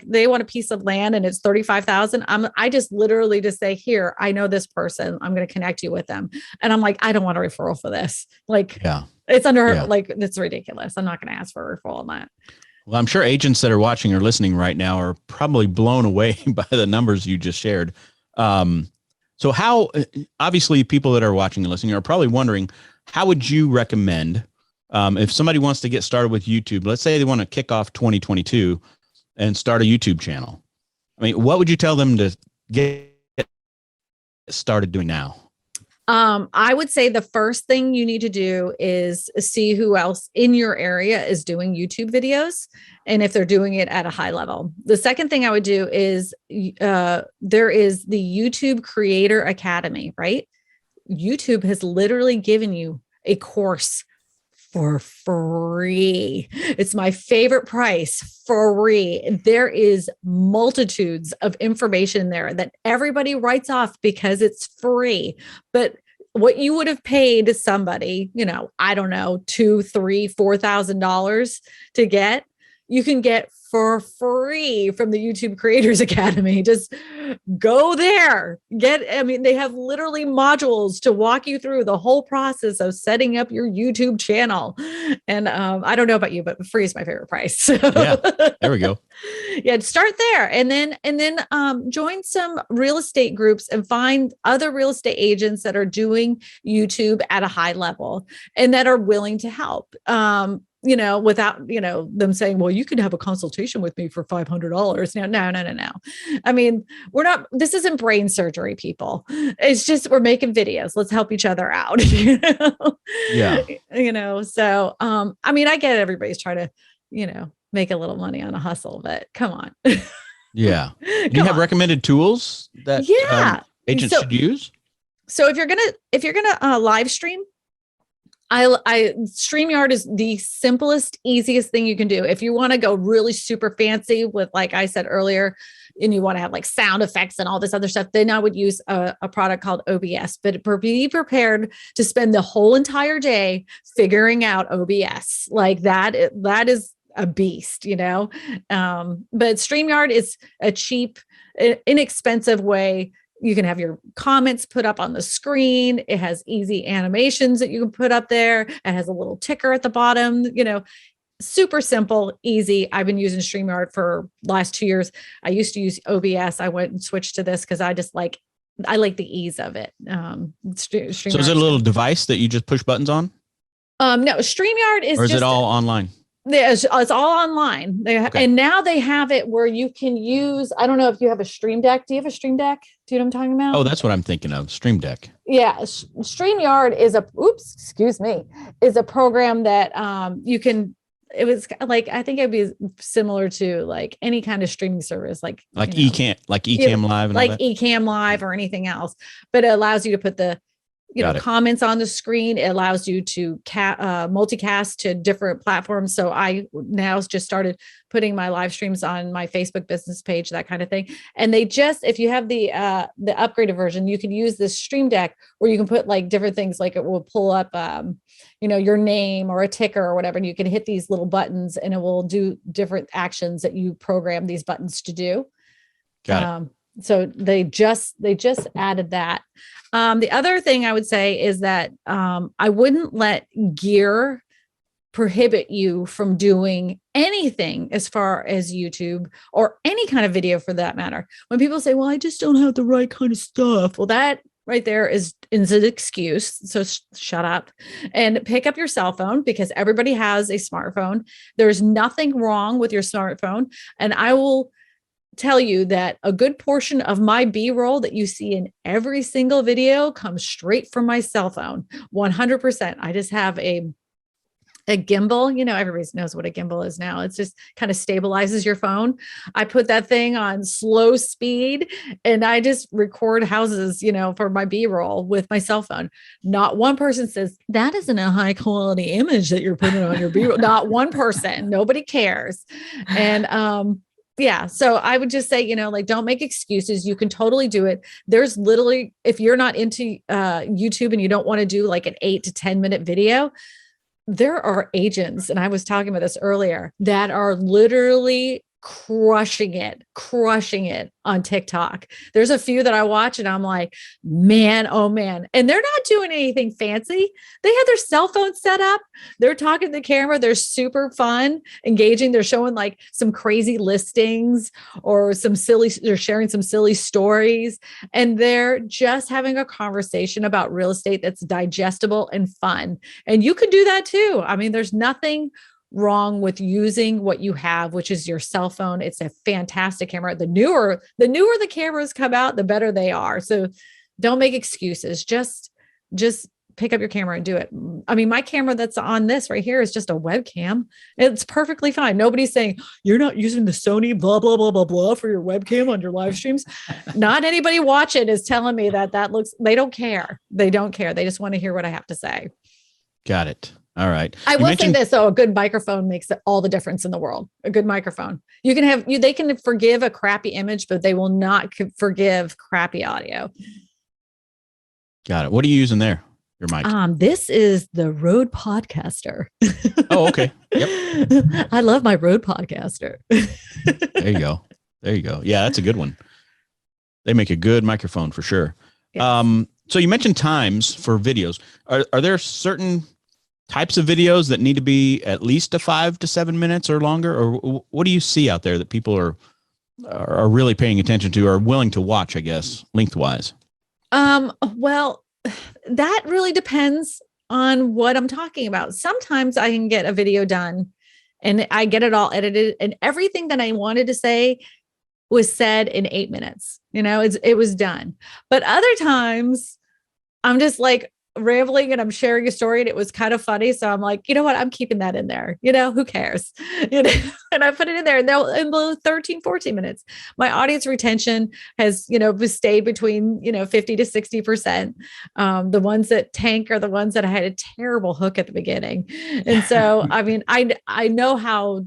Speaker 3: they want a piece of land and it's 35,000, I just literally just say, here, I know this person, I'm going to connect you with them. And I'm like, I don't want a referral for this. Like, it's that's ridiculous. I'm not going to ask for a referral on that.
Speaker 1: Well, I'm sure agents that are watching or listening right now are probably blown away by the numbers you just shared. So how, obviously people that are watching and listening are probably wondering, how would you recommend, if somebody wants to get started with YouTube, let's say they want to kick off 2022 and start a YouTube channel. I mean, what would you tell them to get started doing now?
Speaker 3: I would say the first thing you need to do is see who else in your area is doing YouTube videos and if they're doing it at a high level. The second thing I would do is there is the YouTube Creator Academy, right? YouTube has literally given you a course for free. It's my favorite price, free. There is multitudes of information there that everybody writes off because it's free. But what you would have paid somebody, I don't know, $2,000, $3,000, $4,000 to get, you can get for free from the YouTube Creators Academy. Just go there. They have literally modules to walk you through the whole process of setting up your YouTube channel. And I don't know about you, but free is my favorite price.
Speaker 1: Yeah, there we go.
Speaker 3: Yeah, start there. And then join some real estate groups and find other real estate agents that are doing YouTube at a high level and that are willing to help. without, them saying, well, you could have a consultation with me for $500. No. I mean, this isn't brain surgery, people. It's just, we're making videos. Let's help each other out.
Speaker 1: Yeah.
Speaker 3: So, I mean, I get everybody's trying to, make a little money on a hustle, but come on.
Speaker 1: Yeah. Do you have recommended tools that agents should use?
Speaker 3: So if you're gonna live stream, StreamYard is the simplest, easiest thing you can do. If you want to go really super fancy with, like I said earlier, and you want to have like sound effects and all this other stuff, then I would use a product called OBS. But be prepared to spend the whole entire day figuring out OBS. Like that is a beast, but StreamYard is a cheap, inexpensive way. You can have your comments put up on the screen. It has easy animations that you can put up there. It has a little ticker at the bottom, super simple, easy. I've been using StreamYard for last 2 years. I used to use OBS. I went and switched to this because I like the ease of it.
Speaker 1: So is it a little device that you just push buttons on?
Speaker 3: No, StreamYard is,
Speaker 1: or is it all online?
Speaker 3: It's all online. And now they have it where you can use, I don't know if you have a Stream Deck. Do you have a Stream Deck? Do you know what I'm talking about?
Speaker 1: Oh, that's what I'm thinking of. Stream Deck.
Speaker 3: Yeah. StreamYard is a program that you can, it was like, I think it'd be similar to like any kind of streaming service, like
Speaker 1: Ecamm Live, and
Speaker 3: like
Speaker 1: all that?
Speaker 3: Ecamm Live or anything else, but it allows you to put the comments on the screen. It allows you to multicast to different platforms. So I now just started putting my live streams on my Facebook business page, that kind of thing. And if you have the upgraded version, you can use this Stream Deck where you can put like different things, like it will pull up, your name or a ticker or whatever. And you can hit these little buttons and it will do different actions that you program these buttons to do.
Speaker 1: Got it.
Speaker 3: So they just added that. The other thing I would say is that I wouldn't let gear prohibit you from doing anything as far as YouTube or any kind of video for that matter. When people say, well, I just don't have the right kind of stuff. Well, that right there is an excuse. So shut up and pick up your cell phone, because everybody has a smartphone. There's nothing wrong with your smartphone. And I will tell you that a good portion of my B-roll that you see in every single video comes straight from my cell phone. 100%. I just have a gimbal. Everybody knows what a gimbal is now. It's just kind of stabilizes your phone. I put that thing on slow speed and I just record houses, for my B-roll with my cell phone. Not one person says that isn't a high quality image that you're putting on your B-roll. Not one person. Nobody cares. And, yeah. So I would just say, don't make excuses. You can totally do it. There's literally, if you're not into YouTube and you don't want to do like an 8 to 10 minute video, there are agents, and I was talking about this earlier, that are literally crushing it on TikTok. There's a few that I watch and I'm like, man, oh man. And they're not doing anything fancy. They have their cell phone set up. They're talking to the camera. They're super fun, engaging. They're showing like some crazy listings or they're sharing some silly stories. And they're just having a conversation about real estate that's digestible and fun. And you can do that too. I mean, there's nothing wrong with using what you have, which is your cell phone. It's a fantastic camera. The newer the cameras come out, the better they are. So don't make excuses. Just pick up your camera and do it. I mean, my camera that's on this right here is just a webcam. It's perfectly fine. Nobody's saying you're not using the Sony blah, blah, blah, blah, blah for your webcam on your live streams. Not anybody watching is telling me that looks, they don't care. They don't care. They just want to hear what I have to say.
Speaker 1: Got it. All right.
Speaker 3: I will say this, though, a good microphone makes all the difference in the world. A good microphone. They can forgive a crappy image, but they will not forgive crappy audio.
Speaker 1: Got it. What are you using there? Your mic?
Speaker 3: This is the Rode Podcaster.
Speaker 1: Oh, okay. Yep.
Speaker 3: I love my Rode Podcaster.
Speaker 1: There you go. Yeah, that's a good one. They make a good microphone for sure. Yes. So you mentioned times for videos. Are there certain types of videos that need to be at least 5 to 7 minutes or longer? Or what do you see out there that people are really paying attention to or willing to watch, I guess, lengthwise?
Speaker 3: Well, that really depends on what I'm talking about. Sometimes I can get a video done and I get it all edited, and everything that I wanted to say was said in 8 minutes. It was done. But other times I'm just like rambling and I'm sharing a story and it was kind of funny. So I'm like, you know what? I'm keeping that in there. Who cares? And I put it in there, and in the 13, 14 minutes, my audience retention has, stayed between, 50 to 60%. The ones that tank are the ones that I had a terrible hook at the beginning. And so, I mean, I know how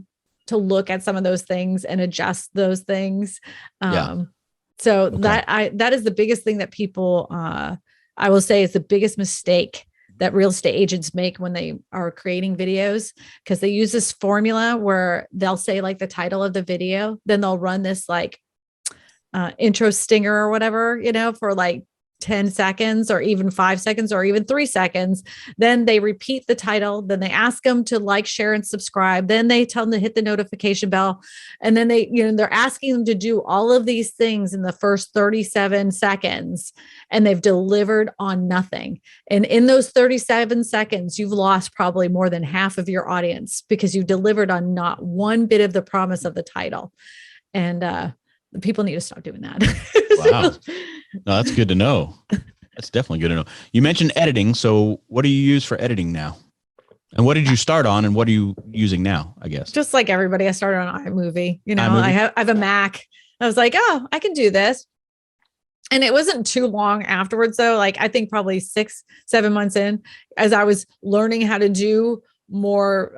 Speaker 3: to look at some of those things and adjust those things. So okay. that is the biggest thing that people, I will say is the biggest mistake that real estate agents make when they are creating videos, because they use this formula where they'll say like the title of the video, then they'll run this like intro stinger or whatever, for like 10 seconds or even 5 seconds or even 3 seconds. Then they repeat the title. Then they ask them to like, share, and subscribe. Then they tell them to hit the notification bell. And then they're asking them to do all of these things in the first 37 seconds, and they've delivered on nothing. And in those 37 seconds, you've lost probably more than half of your audience because you delivered on not one bit of the promise of the title. And people need to stop doing that.
Speaker 1: Wow. No, that's good to know. That's definitely good to know. You mentioned editing. So what do you use for editing now? And what did you start on, and what are you using now, I guess?
Speaker 3: Just like everybody, I started on iMovie. I have a Mac. I was like, oh, I can do this. And it wasn't too long afterwards, though. Like, I think probably 6-7 months in, as I was learning how to do more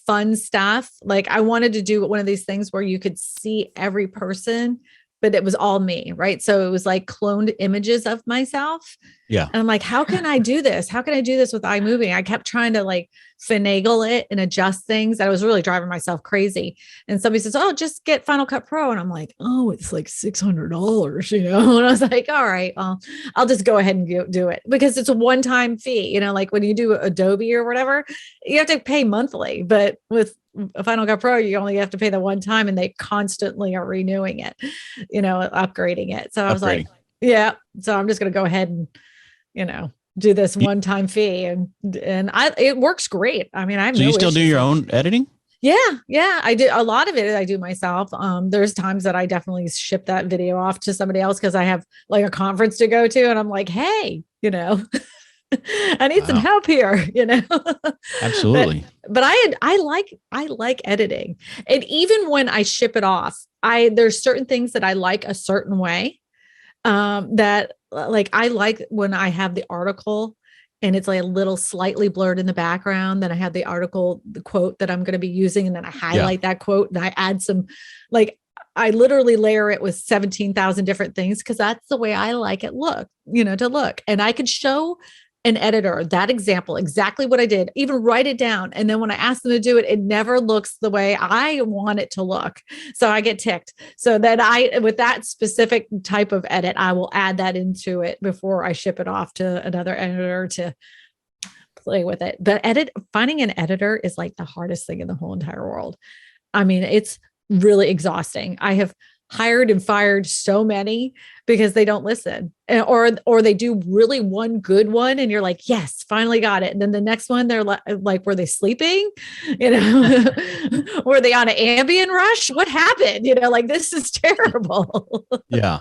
Speaker 3: fun stuff. Like, I wanted to do one of these things where you could see every person, but it was all me, right? So it was like cloned images of myself. Yeah. And I'm like, how can I do this? How can I do this with iMovie? I kept trying to like finagle it and adjust things. I was really driving myself crazy. And somebody says, oh, just get Final Cut Pro. And I'm like, oh, it's like $600, And I was like, all right, I'll just go ahead and do it, because it's a one-time fee. Like when you do Adobe or whatever, you have to pay monthly, but with a Final Cut Pro, you only have to pay the one time, and they constantly are renewing it, upgrading it. So I was like, yeah, so I'm just going to go ahead and, do this one-time fee. And it works great. I mean, I have
Speaker 1: so you still do your own editing?
Speaker 3: Yeah. I do a lot of it. I do myself. There's times that I definitely ship that video off to somebody else because I have like a conference to go to, and I'm like, hey, I need some help here, Absolutely. But I like editing. And even when I ship it off, there's certain things that I like a certain way. That like, I like when I have the article and it's like a little slightly blurred in the background. Then I have the article, the quote that I'm going to be using, and then I highlight that quote and I add some, like, I literally layer it with 17,000 different things, because that's the way I like it to look. And I could show an editor that example, exactly what I did, even write it down. And then when I ask them to do it, it never looks the way I want it to look. So I get ticked. So then with that specific type of edit, I will add that into it before I ship it off to another editor to play with it. But finding an editor is like the hardest thing in the whole entire world. I mean, it's really exhausting. I have hired and fired so many because they don't listen, or they do really one good one and you're like, yes, finally got it. And then the next one, they're like, were they sleeping? Were they on an Ambien rush? What happened? Like, this is terrible.
Speaker 1: Yeah.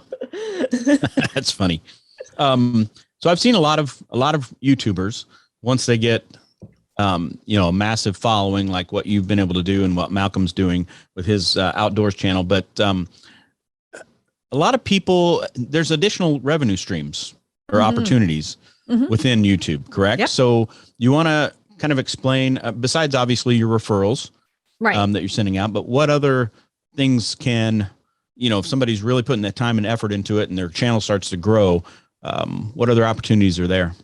Speaker 1: That's funny. So I've seen a lot of YouTubers, once they get, a massive following, like what you've been able to do and what Malcolm's doing with his outdoors channel. But, a lot of people, there's additional revenue streams or opportunities within YouTube, correct? Yep. So you want to kind of explain, besides obviously your referrals, right, that you're sending out, but what other things can, if somebody's really putting that time and effort into it and their channel starts to grow, what other opportunities are there?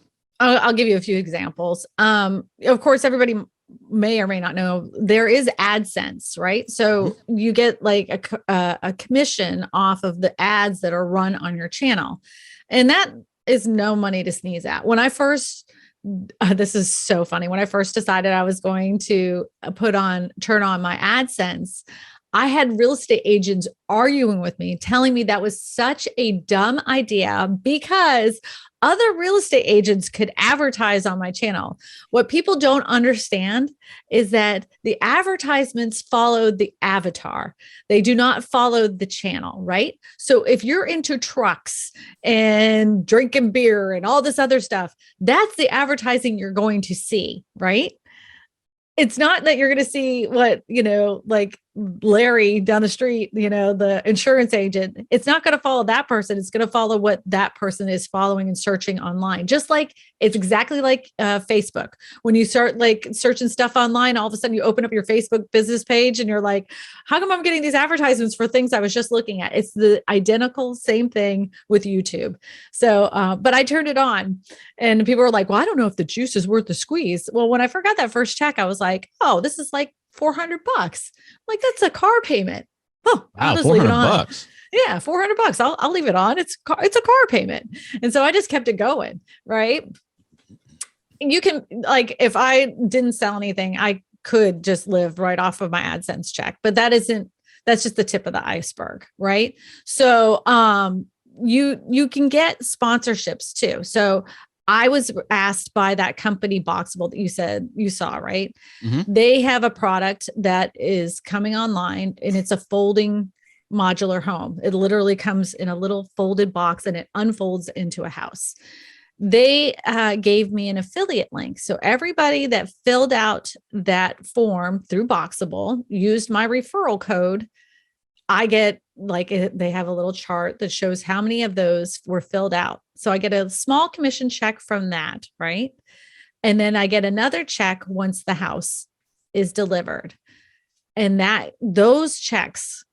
Speaker 3: I'll give you a few examples. Of course, everybody may or may not know, there is AdSense, right? So you get like a commission off of the ads that are run on your channel. And that is no money to sneeze at. When I first, this is so funny. When I first decided I was going to turn on my AdSense, I had real estate agents arguing with me, telling me that was such a dumb idea because other real estate agents could advertise on my channel. What people don't understand is that the advertisements follow the avatar. They do not follow the channel, right? So if you're into trucks and drinking beer and all this other stuff, that's the advertising you're going to see, right? It's not that you're going to see what, like Larry down the street, the insurance agent. It's not going to follow that person. It's going to follow what that person is following and searching online. Just like it's exactly like Facebook. When you start like searching stuff online, all of a sudden you open up your Facebook business page and you're like, how come I'm getting these advertisements for things I was just looking at? It's the identical same thing with YouTube. So, but I turned it on and people were like, well, I don't know if the juice is worth the squeeze. Well, when I forgot that first check, I was like, oh, this is like $400. Like that's a car payment. Oh, I'll just leave it on. $400. Yeah, $400. I'll leave it on. It's a car payment. And so I just kept it going. Right. You can, like, if I didn't sell anything, I could just live right off of my AdSense check, but that's just the tip of the iceberg. Right. So, you can get sponsorships too. So I was asked by that company Boxable that you said you saw, right? Mm-hmm. They have a product that is coming online and it's a folding modular home. It literally comes in a little folded box and it unfolds into a house. They gave me an affiliate link. So everybody that filled out that form through Boxable used my referral code. I get they have a little chart that shows how many of those were filled out. So I get a small commission check from that, right? And then I get another check once the house is delivered. And those checks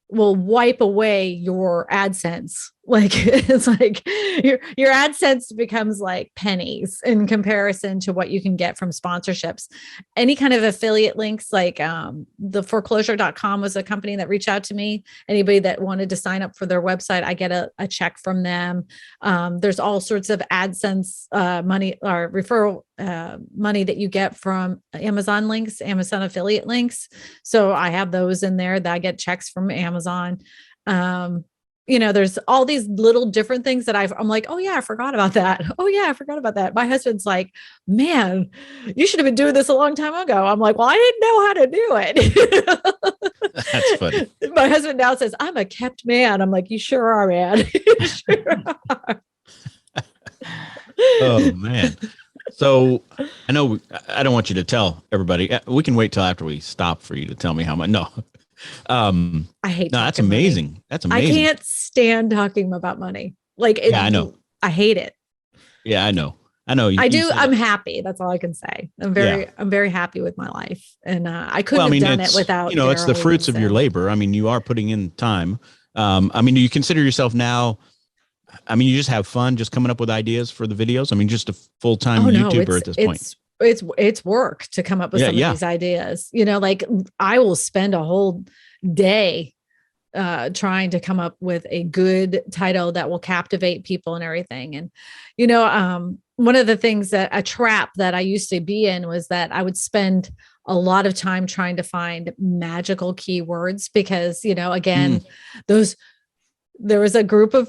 Speaker 3: will wipe away your AdSense. Like it's like your AdSense becomes like pennies in comparison to what you can get from sponsorships. Any kind of affiliate links, like the foreclosure.com was a company that reached out to me. Anybody that wanted to sign up for their website, I get a check from them. There's all sorts of AdSense money or referral money that you get from Amazon links, Amazon affiliate links. So I have those in there that I get checks from Amazon. There's all these little different things that I'm like, oh yeah, I forgot about that. Oh yeah, I forgot about that. My husband's like, man, you should have been doing this a long time ago. I'm like, well, I didn't know how to do it.
Speaker 1: That's funny.
Speaker 3: My husband now says, I'm a kept man. I'm like, you sure are, man. You sure are.
Speaker 1: Oh man. So I know I don't want you to tell everybody. We can wait till after we stop for you to tell me how much. No.
Speaker 3: I hate.
Speaker 1: No, that's amazing. Money. That's amazing.
Speaker 3: I can't stand talking about money. Yeah, I know. I hate it.
Speaker 1: Yeah, I know. I do.
Speaker 3: I'm happy. That's all I can say. I'm very happy with my life, and I couldn't have done it without.
Speaker 1: It's the fruits of your labor. I mean, you are putting in time. Do you consider yourself now? You just have fun, just coming up with ideas for the videos. Just a full-time YouTuber at this point.
Speaker 3: It's work to come up with some of these ideas. I will spend a whole day trying to come up with a good title that will captivate people and everything. And, one of the things a trap that I used to be in was that I would spend a lot of time trying to find magical keywords because, again, there was a group of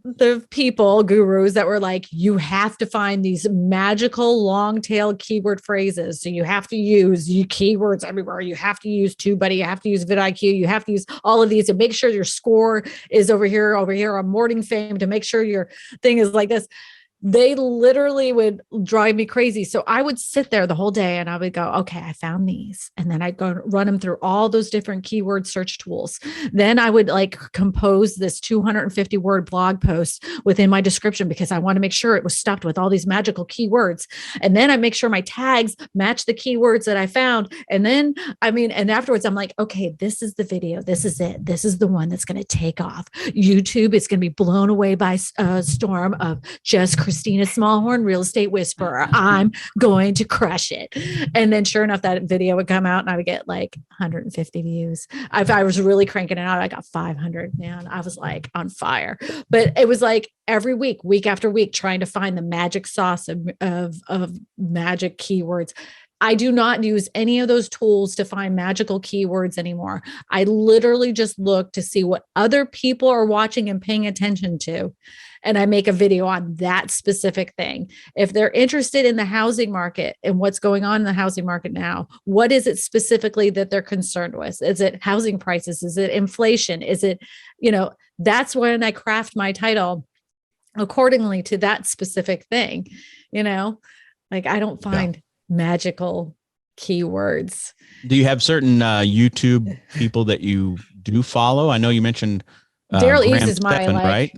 Speaker 3: the people, gurus that were like, you have to find these magical long tail keyword phrases. So you have to use keywords everywhere. You have to use TubeBuddy. You have to use vidIQ. You have to use all of these to make sure your score is over here on Morning Fame, to make sure your thing is like this. They literally would drive me crazy. So I would sit there the whole day and I would go, okay, I found these. And then I'd go run them through all those different keyword search tools. Then I would compose this 250 word blog post within my description because I want to make sure it was stuffed with all these magical keywords. And then I make sure my tags match the keywords that I found. And then, and afterwards I'm like, okay, this is the video. This is it. This is the one that's going to take off. YouTube is going to be blown away by a storm of just Kristina Smallhorn, real estate whisperer. I'm going to crush it. And then sure enough, that video would come out and I would get 150 views. If I was really cranking it out, I got 500, man. I was on fire, but it was every week after week, trying to find the magic sauce of magic keywords. I do not use any of those tools to find magical keywords anymore. I literally just look to see what other people are watching and paying attention to. and I make a video on that specific thing. If they're interested in the housing market and what's going on in the housing market now, what is it specifically that they're concerned with? Is it housing prices? Is it inflation? Is it, that's when I craft my title accordingly to that specific thing. Like I don't find magical keywords.
Speaker 1: Do you have certain YouTube people that you do follow? I know you mentioned
Speaker 3: Daryl Eves
Speaker 1: Graham
Speaker 3: is my
Speaker 1: Stephan, right?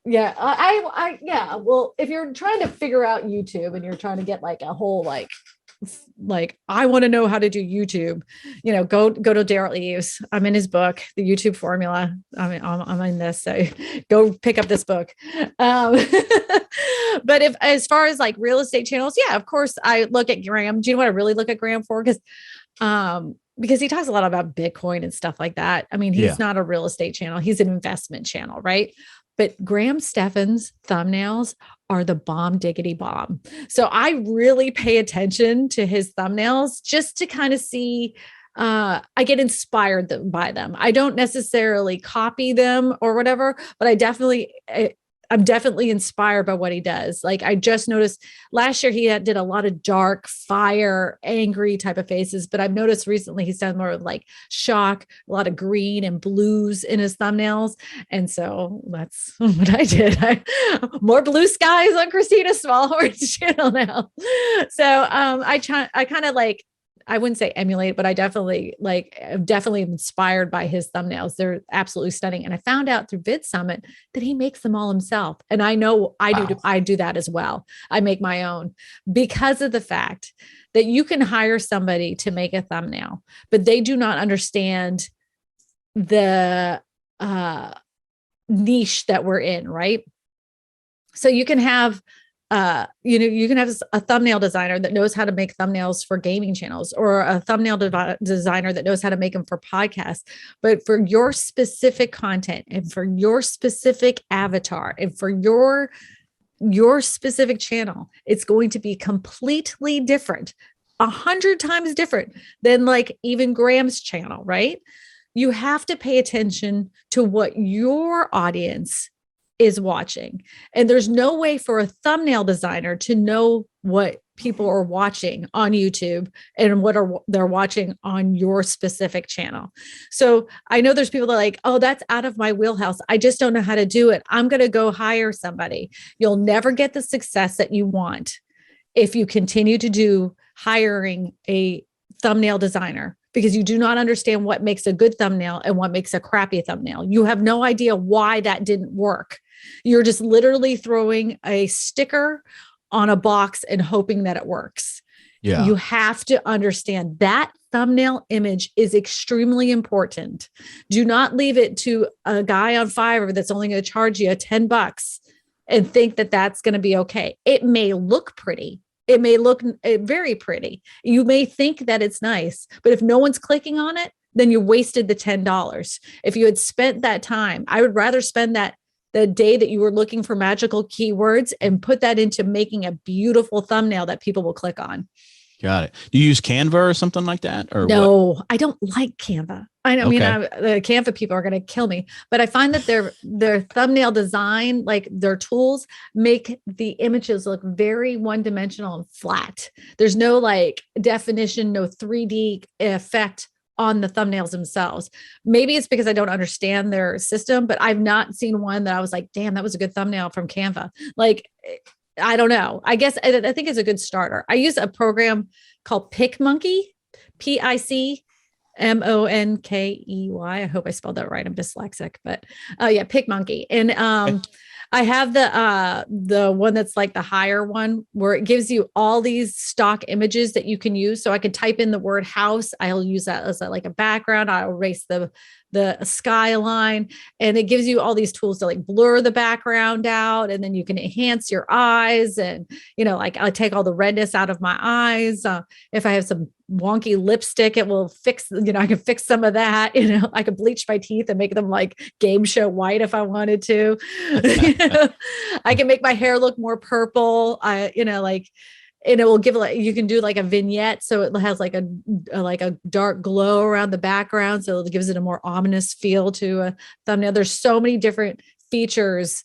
Speaker 3: Yeah. I yeah. Well, if you're trying to figure out YouTube and you're trying to get like a whole like I want to know how to do YouTube, go to Daryl Eves. I'm in his book, The YouTube Formula. I'm in this, so go pick up this book. But if as far as like real estate channels, yeah, of course I look at Graham. Do you know what I really look at Graham for? Because he talks a lot about Bitcoin and stuff like that. I mean, he's not a real estate channel. He's an investment channel, right? But Graham Stephan's thumbnails are the bomb diggity bomb. So I really pay attention to his thumbnails just to kind of see, I get inspired by them. I don't necessarily copy them or whatever, but I'm definitely inspired by what he does. Like I just noticed last year he did a lot of dark, fire, angry type of faces, but I've noticed recently he's done more of like shock, a lot of green and blues in his thumbnails. And so that's what I did. More blue skies on Christina Smallhorn's channel now. So I kind of like, I wouldn't say emulate, but I definitely am inspired by his thumbnails. They're absolutely stunning. And I found out through Vid Summit that he makes them all himself. And I know I do that as well. I make my own because of the fact that you can hire somebody to make a thumbnail, but they do not understand the niche that we're in, right? So you can have you can have a thumbnail designer that knows how to make thumbnails for gaming channels, or a thumbnail designer that knows how to make them for podcasts. But for your specific content and for your specific avatar and for your specific channel, it's going to be completely different, 100 times different than like even Graham's channel, right? You have to pay attention to what your audience is watching. And there's no way for a thumbnail designer to know what people are watching on YouTube and what they're watching on your specific channel. So I know there's people that are like, oh, that's out of my wheelhouse. I just don't know how to do it. I'm going to go hire somebody. You'll never get the success that you want if you continue to do hiring a thumbnail designer, because you do not understand what makes a good thumbnail and what makes a crappy thumbnail. You have no idea why that didn't work. You're just literally throwing a sticker on a box and hoping that it works. Yeah. You have to understand that thumbnail image is extremely important. Do not leave it to a guy on Fiverr that's only going to charge you $10 and think that that's going to be okay. It may look pretty. It may look very pretty. You may think that it's nice, but if no one's clicking on it, then you wasted the $10. If you had spent that time, I would rather spend the day that you were looking for magical keywords and put that into making a beautiful thumbnail that people will click on.
Speaker 1: Got it. Do you use Canva or something like that? Or
Speaker 3: no,
Speaker 1: what?
Speaker 3: I don't like Canva. I mean, the Canva people are going to kill me, but I find that their thumbnail design, like their tools, make the images look very one-dimensional and flat. There's no like definition, no 3D effect on the thumbnails themselves. Maybe it's because I don't understand their system, but I've not seen one that I was like, damn, that was a good thumbnail from Canva. Like, I don't know. I guess I think it's a good starter. I use a program called PicMonkey, PicMonkey. I hope I spelled that right. I'm dyslexic, but yeah, PicMonkey. And I have the one that's like the higher one where it gives you all these stock images that you can use. So I could type in the word house. I'll use that as like a background. I'll erase the skyline, and it gives you all these tools to like blur the background out, and then you can enhance your eyes, and like I take all the redness out of my eyes. If I have some wonky lipstick, it will fix, I can fix some of that. I could bleach my teeth and make them like game show white if I wanted to. I can make my hair look more purple. And it will give you can do like a vignette. So it has like a dark glow around the background. So it gives it a more ominous feel to a thumbnail. There's so many different features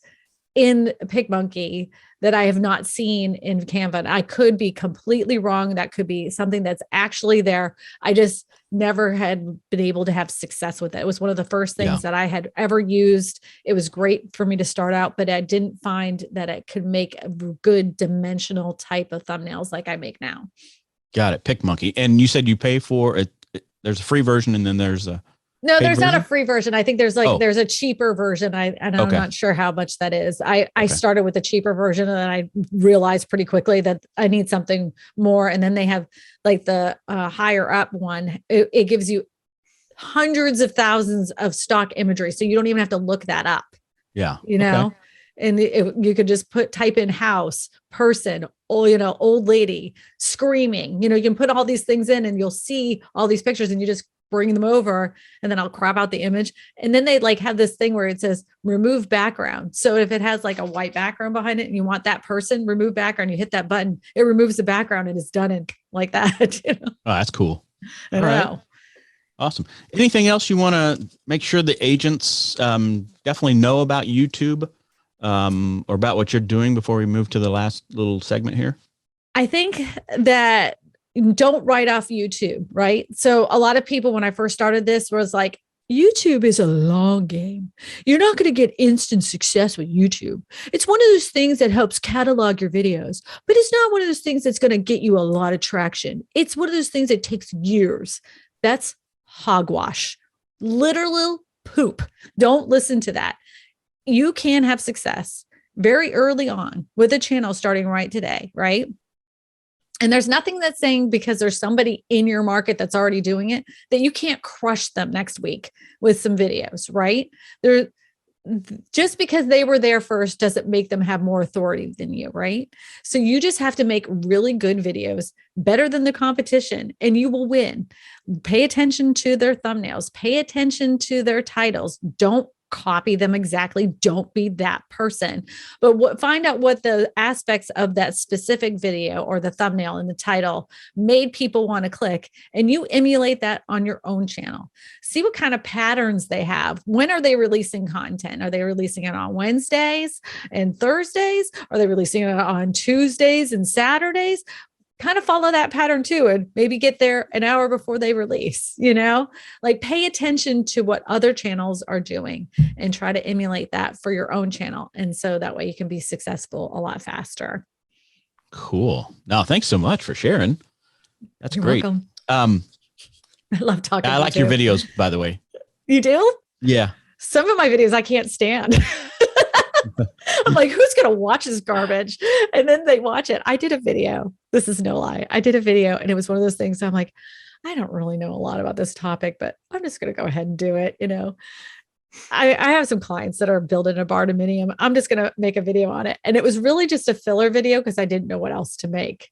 Speaker 3: in PicMonkey that I have not seen in Canva. And I could be completely wrong. That could be something that's actually there. I just never had been able to have success with it. It was one of the first things that I had ever used. It was great for me to start out, but I didn't find that it could make a good dimensional type of thumbnails like I make now.
Speaker 1: Got it. PicMonkey. And you said you pay for it. There's a free version and then there's a
Speaker 3: no, there's
Speaker 1: version?
Speaker 3: not a free version. I think there's there's a cheaper version. I'm not sure how much that is. I started with a cheaper version and then I realized pretty quickly that I need something more. And then they have like the higher up one. It gives you hundreds of thousands of stock imagery. So you don't even have to look that up.
Speaker 1: Yeah.
Speaker 3: You know, and you could just type in house, person, old lady screaming, you can put all these things in and you'll see all these pictures and you just bring them over and then I'll crop out the image. And then they have this thing where it says remove background. So if it has like a white background behind it and you want that person, remove background, you hit that button, it removes the background and it's done in like that.
Speaker 1: Oh, that's cool.
Speaker 3: I know. Right.
Speaker 1: Awesome. Anything else you want to make sure the agents definitely know about YouTube or about what you're doing before we move to the last little segment here? I
Speaker 3: think that don't write off YouTube, right? So a lot of people, when I first started this, was like, YouTube is a long game. You're not going to get instant success with YouTube. It's one of those things that helps catalog your videos, but it's not one of those things that's going to get you a lot of traction. It's one of those things that takes years. That's hogwash, literal poop. Don't listen to that. You can have success very early on with a channel starting right today, right? And there's nothing that's saying because there's somebody in your market that's already doing it that you can't crush them next week with some videos, right? Just because they were there first doesn't make them have more authority than you, right? So you just have to make really good videos, better than the competition, and you will win. Pay attention to their thumbnails, pay attention to their titles. Don't copy them exactly. Don't be that person, but find out what the aspects of that specific video or the thumbnail and the title made people want to click, and you emulate that on your own channel. See what kind of patterns they have. When are they releasing content? Are they releasing it on Wednesdays and Thursdays? Are they releasing it on Tuesdays and Saturdays? Kind of follow that pattern too, and maybe get there an hour before they release, pay attention to what other channels are doing and try to emulate that for your own channel. And so that way you can be successful a lot faster. Cool. No, thanks so much for sharing. That's You're great. Welcome. I love talking. I like your videos, by the way. You do? Yeah. Some of my videos I can't stand. I'm like, who's going to watch this garbage? And then they watch it. I did a video. This is no lie. I did a video and it was one of those things. I'm like, I don't really know a lot about this topic, but I'm just going to go ahead and do it. I have some clients that are building a bardominium. I'm just going to make a video on it. And it was really just a filler video because I didn't know what else to make.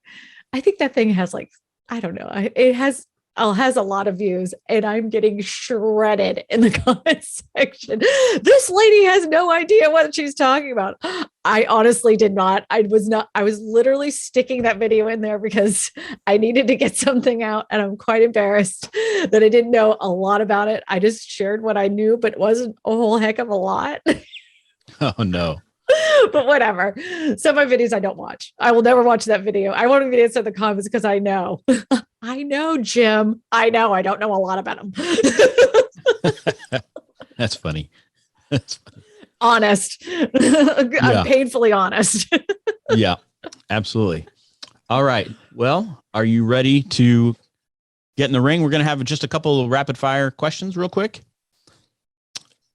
Speaker 3: I think that thing has I don't know. It has a lot of views and I'm getting shredded in the comment section. This lady has no idea what she's talking about. I honestly did not. I was literally sticking that video in there because I needed to get something out and I'm quite embarrassed that I didn't know a lot about it. I just shared what I knew, but it wasn't a whole heck of a lot. Oh no. But whatever. Some of my videos I don't watch. I will never watch that video. I won't even answer the comments because I know. I know, Jim. I know. I don't know a lot about him. That's funny. That's funny. Honest. I'm painfully honest. Yeah, absolutely. All right. Well, are you ready to get in the ring? We're going to have just a couple of rapid fire questions real quick.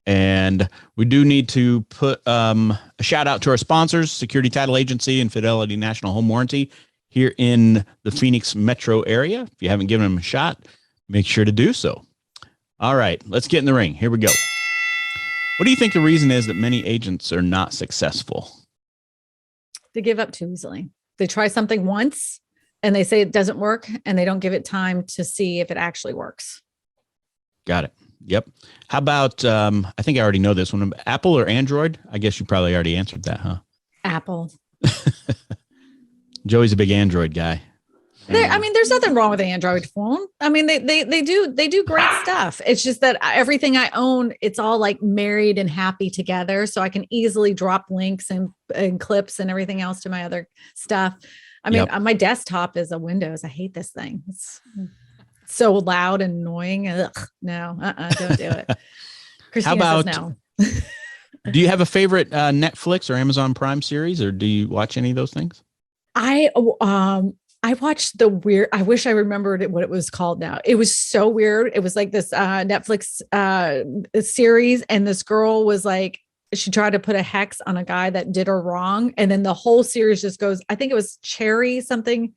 Speaker 3: And we do need to put a shout out to our sponsors, Security Title Agency and Fidelity National Home Warranty here in the Phoenix metro area. If you haven't given them a shot, make sure to do so. All right, let's get in the ring. Here we go. What do you think the reason is that many agents are not successful? They give up too easily. They try something once and they say it doesn't work and they don't give it time to see if it actually works. Got it. Yep. How about, I think I already know this one, Apple or Android? I guess you probably already answered that, huh? Apple. Joey's a big Android guy. I mean, there's nothing wrong with the Android phone. I mean, they do great stuff. It's just that everything I own, it's all like married and happy together. So I can easily drop links and clips and everything else to my other stuff. I mean, my desktop is a Windows. I hate this thing. It's so loud and annoying. Ugh, no, don't do it. Kristina
Speaker 1: How about
Speaker 3: says no.
Speaker 1: Do you have a favorite Netflix or Amazon Prime series, or do you watch any of those things?
Speaker 3: I watched I wish I remembered what it was called now. It was so weird. It was like this Netflix series, and this girl was like, she tried to put a hex on a guy that did her wrong. And then the whole series just goes, I think it was cherry something.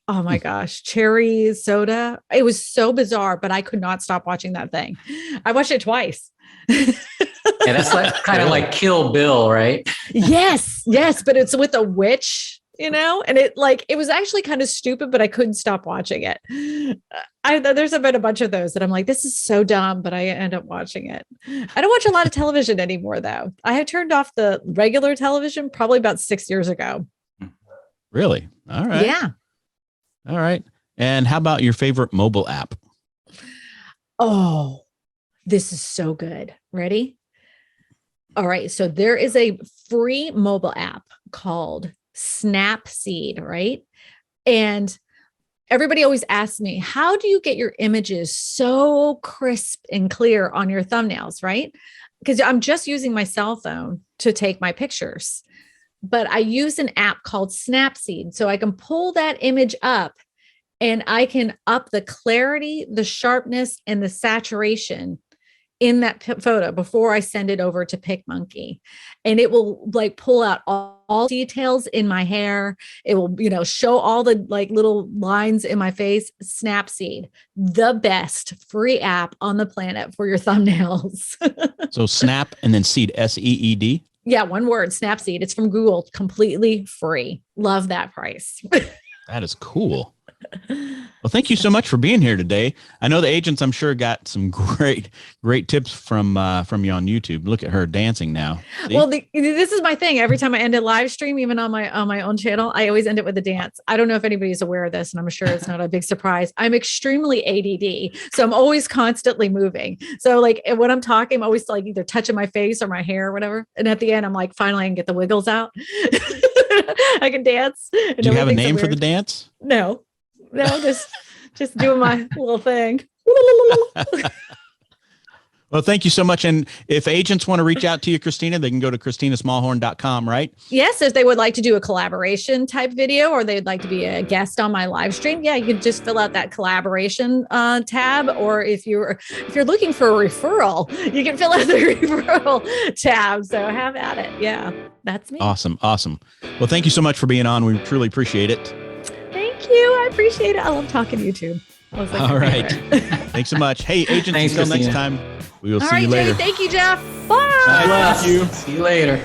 Speaker 3: Oh my gosh, cherry soda. It was so bizarre, but I could not stop watching that thing. I watched it twice.
Speaker 2: Yeah, that's like kind of like Kill Bill, right?
Speaker 3: Yes, but it's with a witch, and it was actually kind of stupid, but I couldn't stop watching it. There's been a bunch of those that I'm like, this is so dumb, but I end up watching it. I don't watch a lot of television anymore, though. I have turned off the regular television probably about 6 years ago.
Speaker 1: Really? All right.
Speaker 3: Yeah.
Speaker 1: All right. And how about your favorite mobile app?
Speaker 3: Oh, this is so good. Ready? All right. So there is a free mobile app called Snapseed, right? And everybody always asks me, how do you get your images so crisp and clear on your thumbnails, right? Because I'm just using my cell phone to take my pictures. But I use an app called Snapseed. So I can pull that image up and I can up the clarity, the sharpness, and the saturation in that photo before I send it over to PicMonkey. And it will like pull out all details in my hair. It will, show all the like little lines in my face. Snapseed, the best free app on the planet for your thumbnails.
Speaker 1: So Snap and then Seed, SEED.
Speaker 3: Yeah, one word, Snapseed. It's from Google, completely free. Love that price.
Speaker 1: That is cool. Well, thank you so much for being here today. I know the agents, I'm sure, got some great tips from you on YouTube. Look at her dancing now. See?
Speaker 3: Well, this is my thing. Every time I end a live stream, even on my own channel, I always end it with a dance. I don't know if anybody's aware of this, and I'm sure it's not a big surprise. I'm extremely ADD, so I'm always constantly moving. So like when I'm talking, I'm always like either touching my face or my hair or whatever. And at the end, I'm like, finally, I can get the wiggles out. I can dance.
Speaker 1: Do you have a name for the dance?
Speaker 3: No, just doing my little thing.
Speaker 1: Well, thank you so much. And if agents want to reach out to you, Kristina, they can go to KristinaSmallhorn.com, right?
Speaker 3: Yes. If they would like to do a collaboration type video, or they'd like to be a guest on my live stream, yeah, you can just fill out that collaboration tab. Or if you're looking for a referral, you can fill out the referral tab. So have at it. Yeah, that's me.
Speaker 1: Awesome. Well, thank you so much for being on. We truly appreciate it.
Speaker 3: Thank you. I appreciate it. I love talking to YouTube.
Speaker 1: All right. Thanks so much. Hey, agents,
Speaker 2: Thanks,
Speaker 1: until
Speaker 2: Kristina.
Speaker 1: next time, we will
Speaker 3: All
Speaker 1: see
Speaker 3: right,
Speaker 1: you later.
Speaker 3: Jay, thank you, Jeff. Bye.
Speaker 1: Thank you.
Speaker 2: See you later.